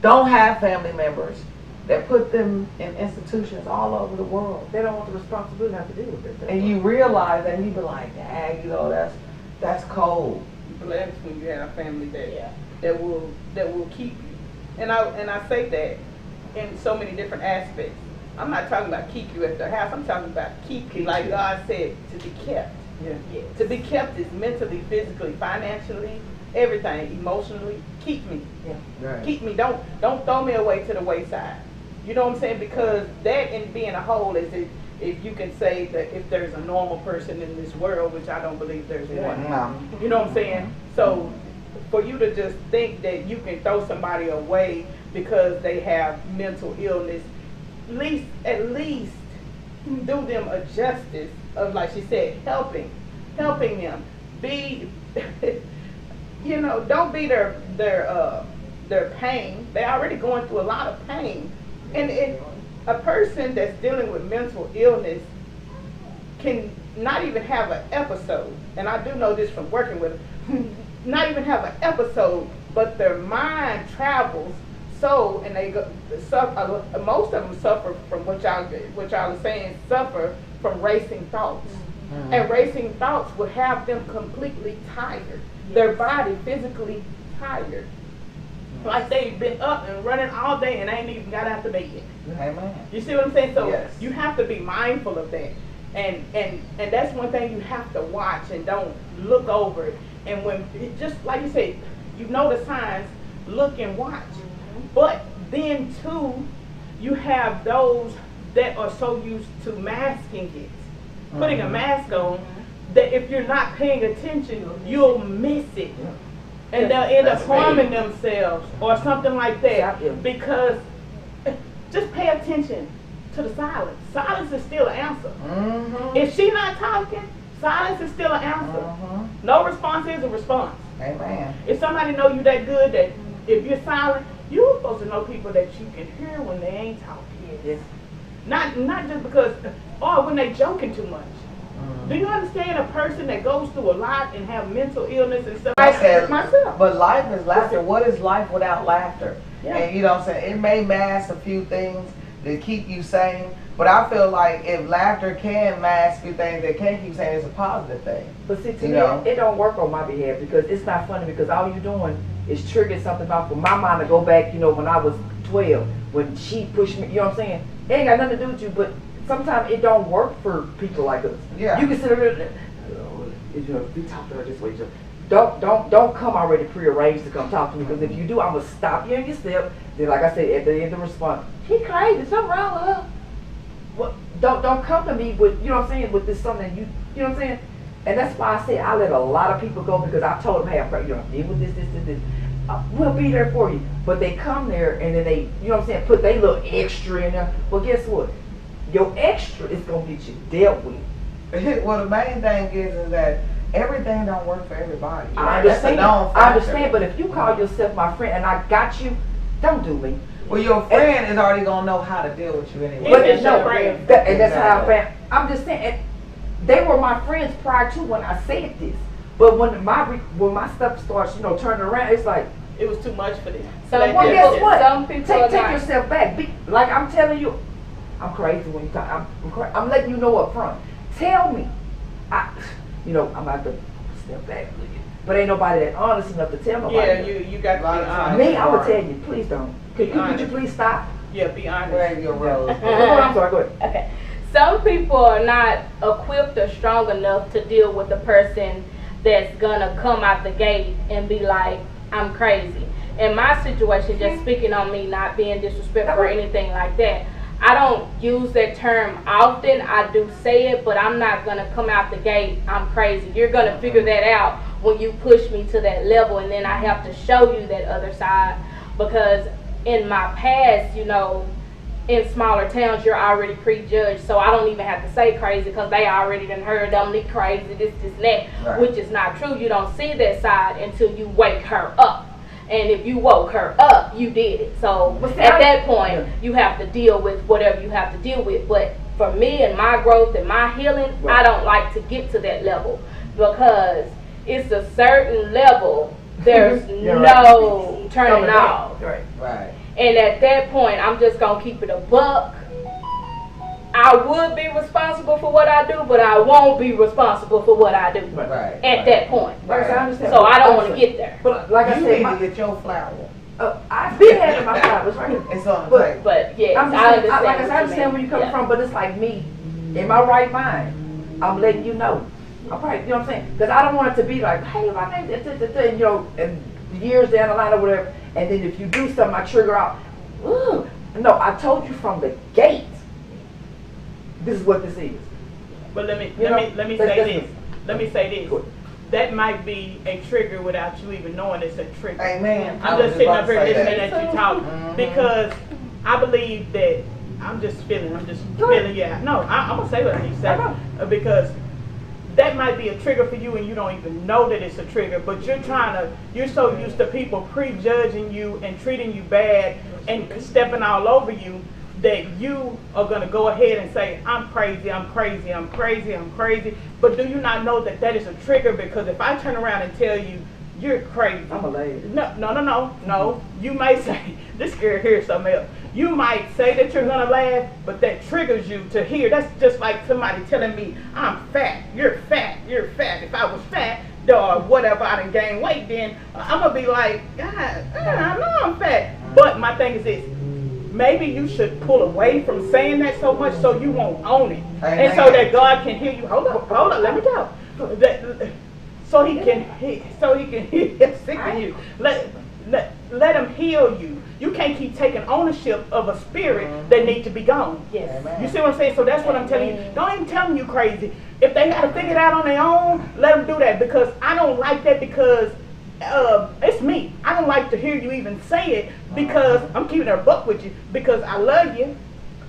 don't have family members that put them in institutions all over the world. They don't want the responsibility to have to deal with it. And you realize that, and you be like, dang, you know, that's cold. You're blessed when you have a family that will keep you. And I say that in so many different aspects. I'm not talking about keep you at the house. I'm talking about keep you, like God said, to be kept. Yeah. To be kept is mentally, physically, financially, everything, emotionally. Keep me. Yeah. Right. Keep me. Don't throw me away to the wayside. You know what I'm saying? Because that and being a whole is if you can say that if there's a normal person in this world, which I don't believe there's one. No. You know what I'm saying? So for you to just think that you can throw somebody away because they have mental illness, at least do them a justice of, like she said, helping them. Be you know, don't be their pain. They're already going through a lot of pain. And a person that's dealing with mental illness can not even have an episode, and I do know this from working with them, not even have an episode, but their mind travels so, and they go, suffer, most of them suffer from what y'all are saying, suffer from racing thoughts. Mm-hmm. And racing thoughts would have them completely tired, their body physically tired. Like they've been up and running all day and ain't even got out the bed. Amen. You see what I'm saying? So yes. You have to be mindful of that. And that's one thing you have to watch and don't look over it. And when, just like you said, you know the signs, look and watch. Mm-hmm. But then too, you have those that are so used to masking it, putting a mask on, that if you're not paying attention, you'll miss it. Yeah. And they'll end up harming themselves or something like that. Because just pay attention to the silence. Silence is still an answer. Mm-hmm. If she's not talking, silence is still an answer. Mm-hmm. No response is a response. Amen. If somebody know you that good that if you're silent, you're supposed to know people that you can hear when they ain't talking. Yes. Not just because, or when they joking too much. Do you understand a person that goes through a lot and have mental illness and stuff? Myself. But life is laughter. What is life without laughter? Yeah. And you know what I'm saying? It may mask a few things that keep you sane, but I feel like if laughter can mask a few things that can keep you sane, it's a positive thing. But see, to me, it don't work on my behalf because it's not funny because all you're doing is triggering something off for my mind to go back, you know, when I was 12, when she pushed me, you know what I'm saying? It ain't got nothing to do with you, but sometimes it don't work for people like us. Yeah. You consider it, you know, if you talk to her this way, just don't come already prearranged to come talk to me because if you do, I'm gonna stop you in your step. Then, like I said, at the end of the response, she crazy, something wrong with her. Well, don't come to me with, you know what I'm saying, with this something you know what I'm saying. And that's why I say I let a lot of people go because I told them, hey, I'm you know, deal with this. We'll be there for you. But they come there and then they, you know what I'm saying, put their little extra in there. Well, guess what? Your extra is going to get you dealt with. Well, the main thing is that everything don't work for everybody. I understand, but if you call yourself my friend and I got you, don't do me. Well, your friend is already going to know how to deal with you anyway. But no, and that's how I found. I'm just saying, they were my friends prior to when I said this. But when my stuff starts, turning around, it's like, It was too much for them. So Like, well, yeah, guess yeah. what? Some people are Take not. yourself back. Like I'm telling you, I'm crazy when you talk. I'm letting you know up front. Tell me, I'm about to step back, but ain't nobody that honest enough to tell nobody. Yeah, you got to be honest. Me, I'm gonna tell you. Please don't. Could you please stop? Yeah, be honest. Where your rose? Oh, I'm sorry. Go ahead. Okay. Some people are not equipped or strong enough to deal with a person that's gonna come out the gate and be like, I'm crazy. In my situation, just speaking on me, not being disrespectful or anything like that, I don't use that term often. I do say it, but I'm not gonna come out the gate, I'm crazy. You're gonna figure that out when you push me to that level, and then I have to show you that other side, because in my past, in smaller towns, you're already prejudged, so I don't even have to say crazy because they already done heard them they crazy, this, and that, Right. which is not true. You don't see that side until you wake her up. And if you woke her up, you did it. So But see, at that point, you have to deal with whatever you have to deal with. But for me and my growth and my healing, Right. I don't like to get to that level because it's a certain level. There's You're no turning Coming back. off. Right. Right. And at that point, I'm just going to keep it a buck. I would be responsible for what I do, but I won't be responsible for what I do Right. at that point. Right. I understand. So I don't want to get there. But like I You said, need to get your flower. I've been having my flowers right here. It's on the But- table. But yes, I'm just I saying, understand. like I said, I what understand where you you're coming mean. from, but it's like me, in my right mind, I'm letting you know. I'm probably, you know what I'm saying? Because I don't want it to be like, hey, my name is, and years down the line or whatever, and then if you do something, I trigger out. Ooh. No, I told you from the gate, this is what this is. But let me that's- say this. Let me say this. Good. That might be a trigger without you even knowing it's a trigger. Amen. I I'm was just sitting about up to here say listening that. at you talk Mhm. because I believe that I'm just feeling you out. No, I'm gonna say what I need to say I know. because that might be a trigger for you and you don't even know that it's a trigger, but you're so used to people prejudging you and treating you bad and stepping all over you that you are going to go ahead and say, I'm crazy, I'm crazy, I'm crazy, I'm crazy. But do you not know that that is a trigger? Because if I turn around and tell you, you're crazy. I'm a lady. No. You might say, this girl hears something else. You might say that you're going to laugh, but that triggers you to hear. That's just like somebody telling me, I'm fat, you're fat, you're fat. If I was fat, or whatever, I done gained weight, then I'm going to be like, God, I know I'm fat. But my thing is this. Maybe you should pull away from saying that so much so you won't own it. Amen. And so that God can hear you. Hold up, let me talk. So he can sicken you. Let him heal you. You can't keep taking ownership of a spirit that needs to be gone. Yes. Amen. You see what I'm saying? So that's what I'm telling you. Don't even tell them you crazy. If they got to figure it out on their own, let them do that, because I don't like that, because it's me. I don't like to hear you even say it, because I'm keeping it a buck with you, because I love you.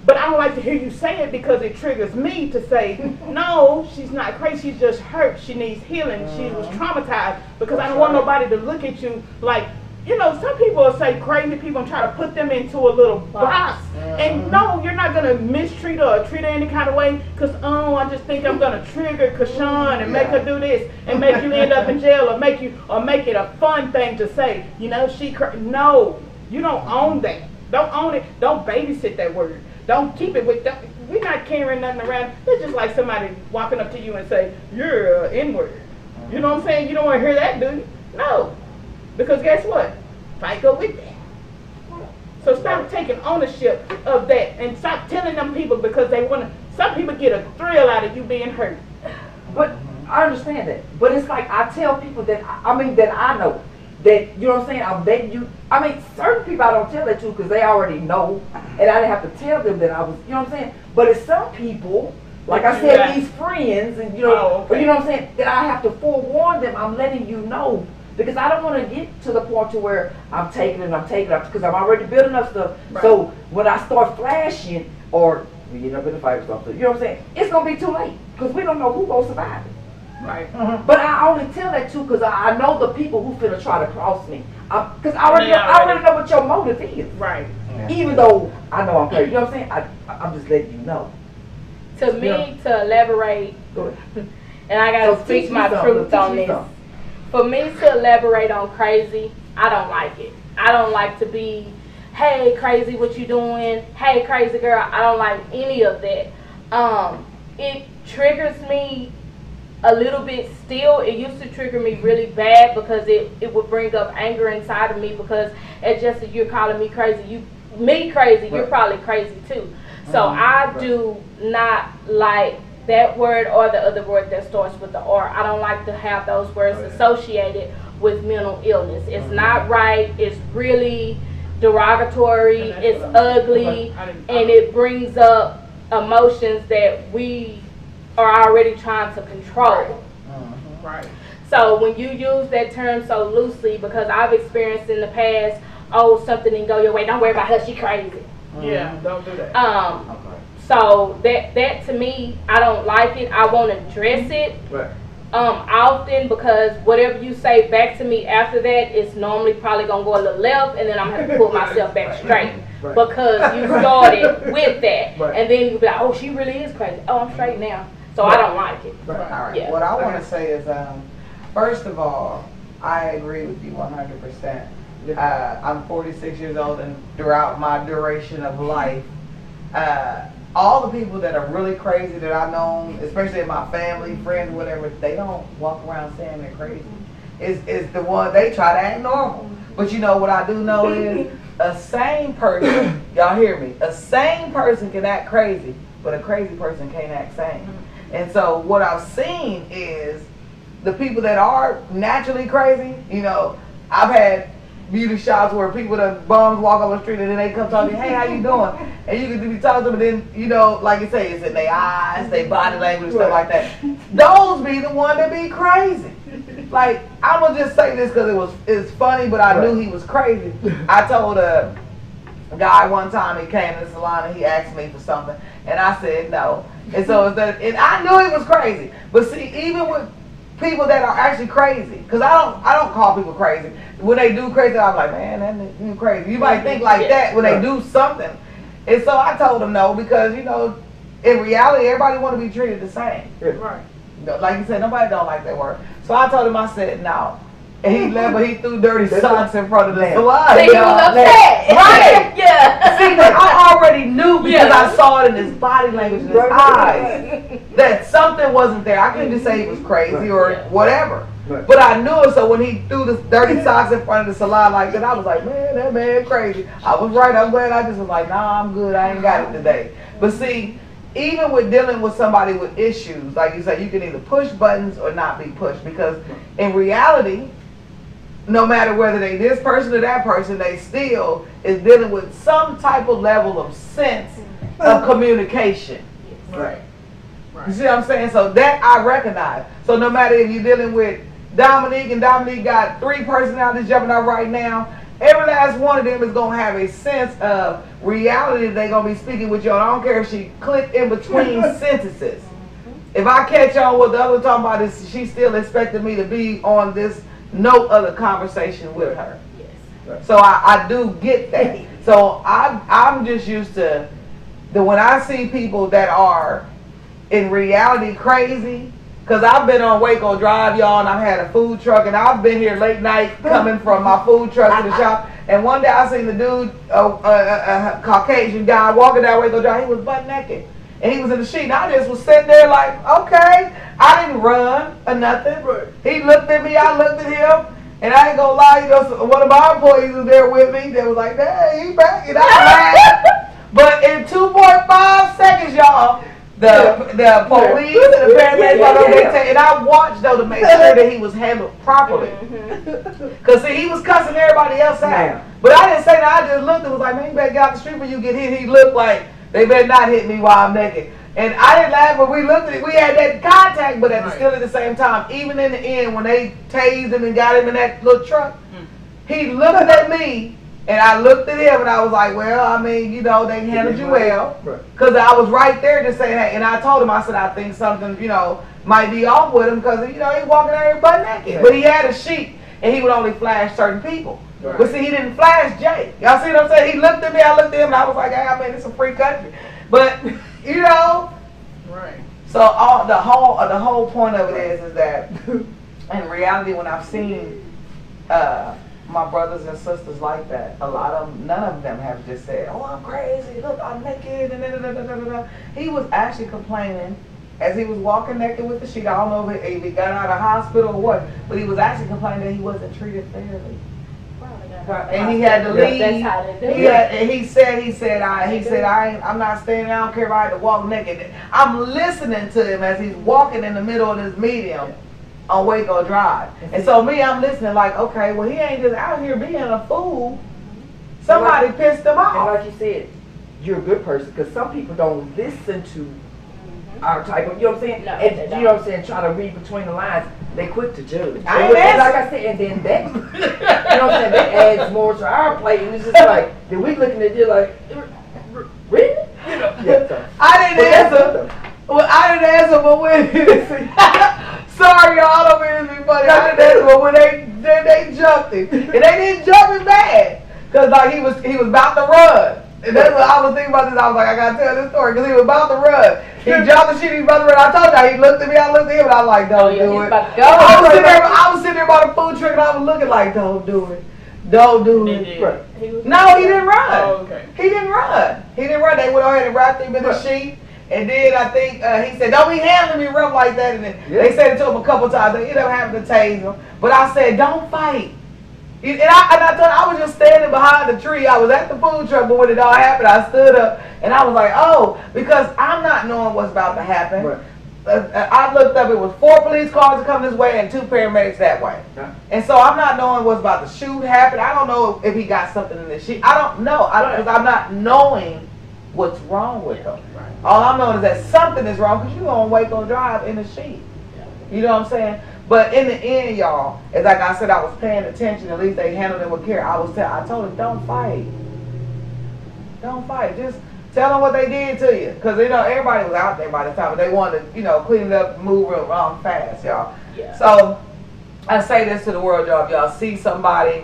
But I don't like to hear you say it because it triggers me to say, no, she's not crazy, she's just hurt, she needs healing, she was traumatized, because I don't want nobody to look at you like, some people will say crazy people and try to put them into a little box. And no, you're not going to mistreat her or treat her any kind of way because, I just think I'm going to trigger Kashawn and make her do this and make you end up in jail or make it a fun thing to say, no, you don't own that. Don't own it. Don't babysit that word. Don't keep it with that. We're not carrying nothing around. It's just like somebody walking up to you and say, you're an N-word. You know what I'm saying? You don't want to hear that, do you? No. Because guess what? Fight go with that. So stop taking ownership of that and stop telling them people because they want to. Some people get a thrill out of you being hurt. But I understand that. But it's like I tell people that I know that, you know what I'm saying, I'm letting you. Certain people I don't tell that to because they already know, and I didn't have to tell them that I was, you know what I'm saying. But it's some people, like I said, these friends, and or you know what I'm saying, that I have to forewarn them. I'm letting you know. Because I don't want to get to the point to where I'm taking it because I'm already building up stuff. Right. So when I start flashing or we get up in the fight or something, you know what I'm saying? It's going to be too late because we don't know who's going to survive it. Right. But I only tell that too because I know the people who finna try to cross me. Because I already know what your motive is. Right. Even though I know I'm crazy. You know what I'm saying? I'm just letting you know. To me, to elaborate, Go ahead. and I gotta So speak teach my me truth something, on teach me this. something. For me to elaborate on crazy, I don't like it. I don't like to be, hey, crazy, what you doing? Hey, crazy girl. I don't like any of that. It triggers me a little bit still. It used to trigger me really bad because it would bring up anger inside of me because it's just that you're calling me crazy. Crazy, you're probably crazy too. So I do not like that word or the other word that starts with the R. I don't like to have those words associated with mental illness. It's not right. It's really derogatory. It's ugly. And it brings up emotions that we are already trying to control. Right. So when you use that term so loosely, because I've experienced in the past, oh, something didn't go your way, don't worry about her, she crazy. Yeah, don't do that. So that to me, I don't like it. I won't address it often because whatever you say back to me after that is normally probably gonna go a little left, and then I'm gonna have to pull myself back straight because you started with that, and then you be like, oh, she really is crazy. Oh, I'm straight now, so I don't like it. All right. Yeah. What I want to say is, first of all, I agree with you 100%. I'm 46 years old, and throughout my duration of life, all the people that are really crazy that I've known, especially in my family, friends, whatever, they don't walk around saying they're crazy. It's the one, they try to act normal. But you know what I do know is a sane person, y'all hear me, a sane person can act crazy, but a crazy person can't act sane. And so what I've seen is the people that are naturally crazy, you know, I've had beauty shops where people that bums walk on the street and then they come talking, hey, how you doing? And you can be talking to them, and then, you know, like you say, it's in their eyes, their body language, stuff like that. Those be the one that be crazy. Like, I'm gonna just say this because it's funny, but I knew he was crazy. I told a guy one time, he came to the salon and he asked me for something, and I said no. And so and I knew he was crazy. But see, even with people that are actually crazy, because I don't call people crazy. When they do crazy, I'm like, man, that nigga crazy. You might think like that when they do something. And so I told him no, because, you know, in reality, everybody want to be treated the same. Right. Like you said, nobody don't like that word. So I told him, I said no. And he left, but he threw dirty socks in front of the salon. So he was upset. Right. Yeah. See, but I already knew because I saw it in his body language and his eyes that something wasn't there. I couldn't just say he was crazy or whatever. But I knew it, so when he threw the dirty socks in front of the salon like that, I was like, man, that man crazy. I was right. I'm glad I just was like, nah, I'm good. I ain't got it today. But see, even with dealing with somebody with issues, like you said, you can either push buttons or not be pushed, because in reality, no matter whether they this person or that person, they still is dealing with some type of level of sense of communication. Right. You see what I'm saying? So that I recognize. So no matter if you're dealing with Dominique, and Dominique got 3 personalities jumping out right now, every last one of them is going to have a sense of reality that they're going to be speaking with you. And I don't care if she click in between sentences. If I catch on what the other talking about, is she still expected me to be on this note of the conversation with her. So I do get that. So I'm just used to when I see people that are in reality crazy, because I've been on Waco Drive, y'all, and I've had a food truck, and I've been here late night coming from my food truck to the shop. And one day I seen the dude, a Caucasian guy, walking down Waco Drive. He was butt naked, and he was in the sheet. And I just was sitting there like, okay. I didn't run or nothing. He looked at me, I looked at him, and I ain't gonna lie, you know, one of my employees was there with me. They was like, hey, he back, and I laughed. But in 2.5 seconds, y'all, the police and the paramedics, and I watched though to make sure that he was handled properly. Cause see, he was cussing everybody else out. But I didn't say that. I just looked and was like, man, you better get out the street when you get hit. He looked like they better not hit me while I'm naked. And I didn't laugh, but we looked at it. We had that contact, but still at the same time, even in the end, when they tased him and got him in that little truck, he looked at me. And I looked at him and I was like, well, I mean, you know, they handled you well. Because I was right there to say that. And I told him, I said, I think something, you know, might be off with him because, you know, he's walking there butt naked. But he had a sheet and he would only flash certain people. But see, he didn't flash Jay. Y'all see what I'm saying? He looked at me, I looked at him, and I was like, hey, I mean, it's a free country. But, you know, Right. So the whole point of it is that in reality, when I've seen my brothers and sisters like that, a lot of them, none of them have just said, "Oh, I'm crazy. Look, I'm naked." And da. He was actually complaining as he was walking naked with the sheet. I don't know if he got out of hospital or what, but he was actually complaining that he wasn't treated fairly. And he had to leave. That's how they do it. And he said, I'm not staying. I don't care if I had to walk naked. I'm listening to him as he's walking in the middle of this medium on Waco Drive. And so I'm listening like, okay, well, he ain't just out here being a fool. Somebody pissed him off. And like you said, you're a good person, because some people don't listen to our type of, you know what I'm saying? No, and you know what I'm saying? Try to read between the lines. They quick to judge. I And ain't like I said, and then that, you know what I'm saying? That adds more to our plate, and it's just like, then we looking at you like, really? You know? Yeah. So. I didn't answer. Well, I didn't answer, but when sorry, y'all, I don't mean to be funny. I didn't answer, but when they jumped him, and they didn't jump him bad, cause like he was about to run. And that's what I was thinking about this. I was like, I gotta tell this story because he was about to run. He jumped the shit. He was about to run. I told y'all. He looked at me. I looked at him, and I was like, "Don't do it." I was sitting there by the food truck, and I was looking like, "Don't do it. Don't do it." No, he didn't run. Oh, okay. He didn't run. He didn't run. They went ahead and wrapped him in the sheet. And then I think he said, "Don't be handling me rough like that." And then they said it to him a couple times. They ended up having to tase him. But I said, "Don't fight." And I told him, I was just standing behind the tree. I was at the food truck, but when it all happened, I stood up and I was like, "Oh," because I'm not knowing what's about to happen. Right. I looked up, it was 4 police cars coming this way and 2 paramedics that way. Yeah. And so I'm not knowing what's about to shoot happen. I don't know if he got something in the sheet. I don't know, because I'm not knowing what's wrong with him. Right. All I'm knowing is that something is wrong, because you're on Waco Drive in the sheet. Yeah. You know what I'm saying? But in the end, y'all, as like I said, I was paying attention. At least they handled it with care. I told them, don't fight. Don't fight. Just tell them what they did to you. Because, everybody was out there by the time. But they wanted to, clean it up, move real wrong fast, y'all. Yeah. So I say this to the world, y'all. If y'all see somebody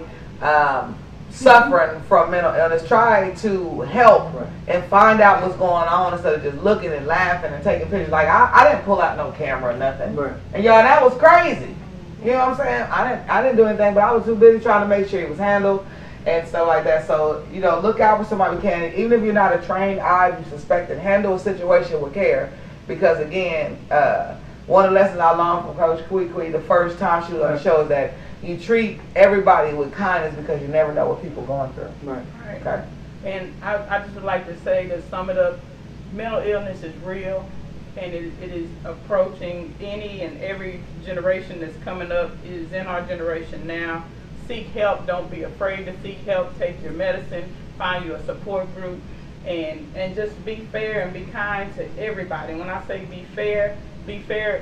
suffering from mental illness, try to help and find out what's going on instead of just looking and laughing and taking pictures. Like I didn't pull out no camera or nothing. Right. And y'all, that was crazy. You know what I'm saying? I didn't do anything, but I was too busy trying to make sure it was handled and stuff like that. So, look out for somebody who can. Even if you're not a trained eye, you suspect it, handle a situation with care. Because again, one of the lessons I learned from Coach Kwee the first time she was on the show is that you treat everybody with kindness because you never know what people are going through. Right. Okay. And I just would like to say, to sum it up, mental illness is real, and it is approaching any and every generation that's coming up. It is in our generation now. Seek help. Don't be afraid to seek help. Take your medicine. Find you a support group, and just be fair and be kind to everybody. When I say be fair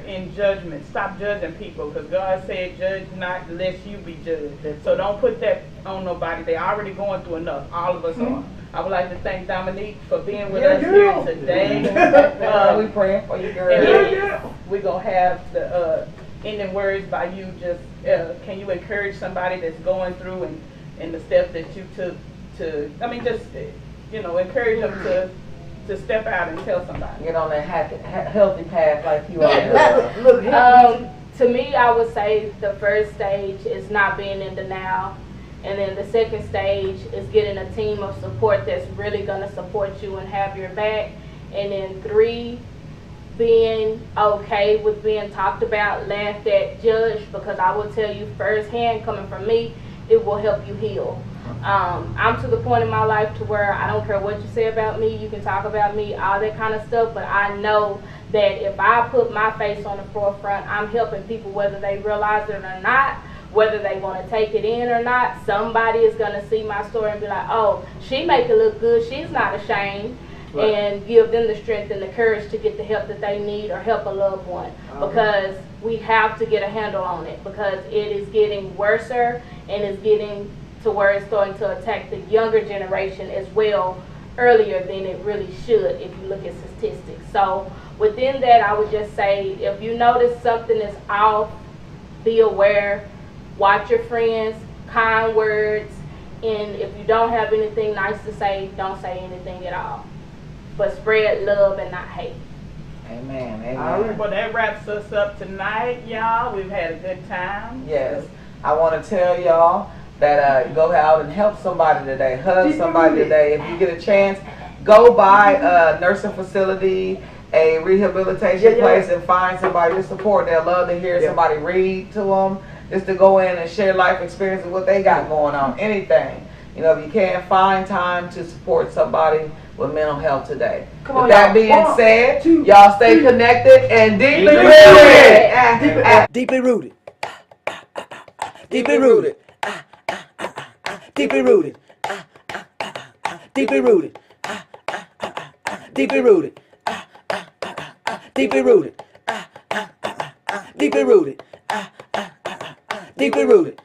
in judgment. Stop judging people, because God said, "Judge not, lest you be judged." So don't put that on nobody. They're already going through enough. All of us are. I would like to thank Dominique for being with us here today. We praying for you, girl. And we're going to have the ending words by you. Just can you encourage somebody that's going through and the steps that you took to, encourage them to step out and tell somebody. Get on that healthy path like you are. To me, I would say the first stage is not being in denial. And then the second stage is getting a team of support that's really going to support you and have your back. And then 3, being okay with being talked about, laughed at, judged, because I will tell you firsthand, coming from me, it will help you heal. I'm to the point in my life to where I don't care what you say about me, you can talk about me, all that kind of stuff, but I know that if I put my face on the forefront, I'm helping people whether they realize it or not, whether they want to take it in or not. Somebody is going to see my story and be like, "Oh, she make it look good, she's not ashamed." Right. And give them the strength and the courage to get the help that they need or help a loved one. Because we have to get a handle on it, because it is getting worse and it's getting to where it's going to attack the younger generation as well earlier than it really should if you look at statistics. So within that, I would just say, if you notice something is off, be aware, watch your friends, kind words, and if you don't have anything nice to say, don't say anything at all. But spread love and not hate. Amen. Amen. All right. Well, that wraps us up tonight, y'all. We've had a good time. Yes. I want to tell y'all that go out and help somebody today. Hug somebody today. If you get a chance, go by a nursing facility, a rehabilitation place, and find somebody to support. They'll love to hear somebody read to them, just to go in and share life experiences, what they got going on, anything. You know, if you can't find time to support somebody with mental health today. With that being said, y'all stay connected and deeply rooted. Deeply rooted. Deeply rooted. Deeply rooted. Deeply rooted. Deeply rooted. Deeply rooted. Deeply rooted. Deeply rooted.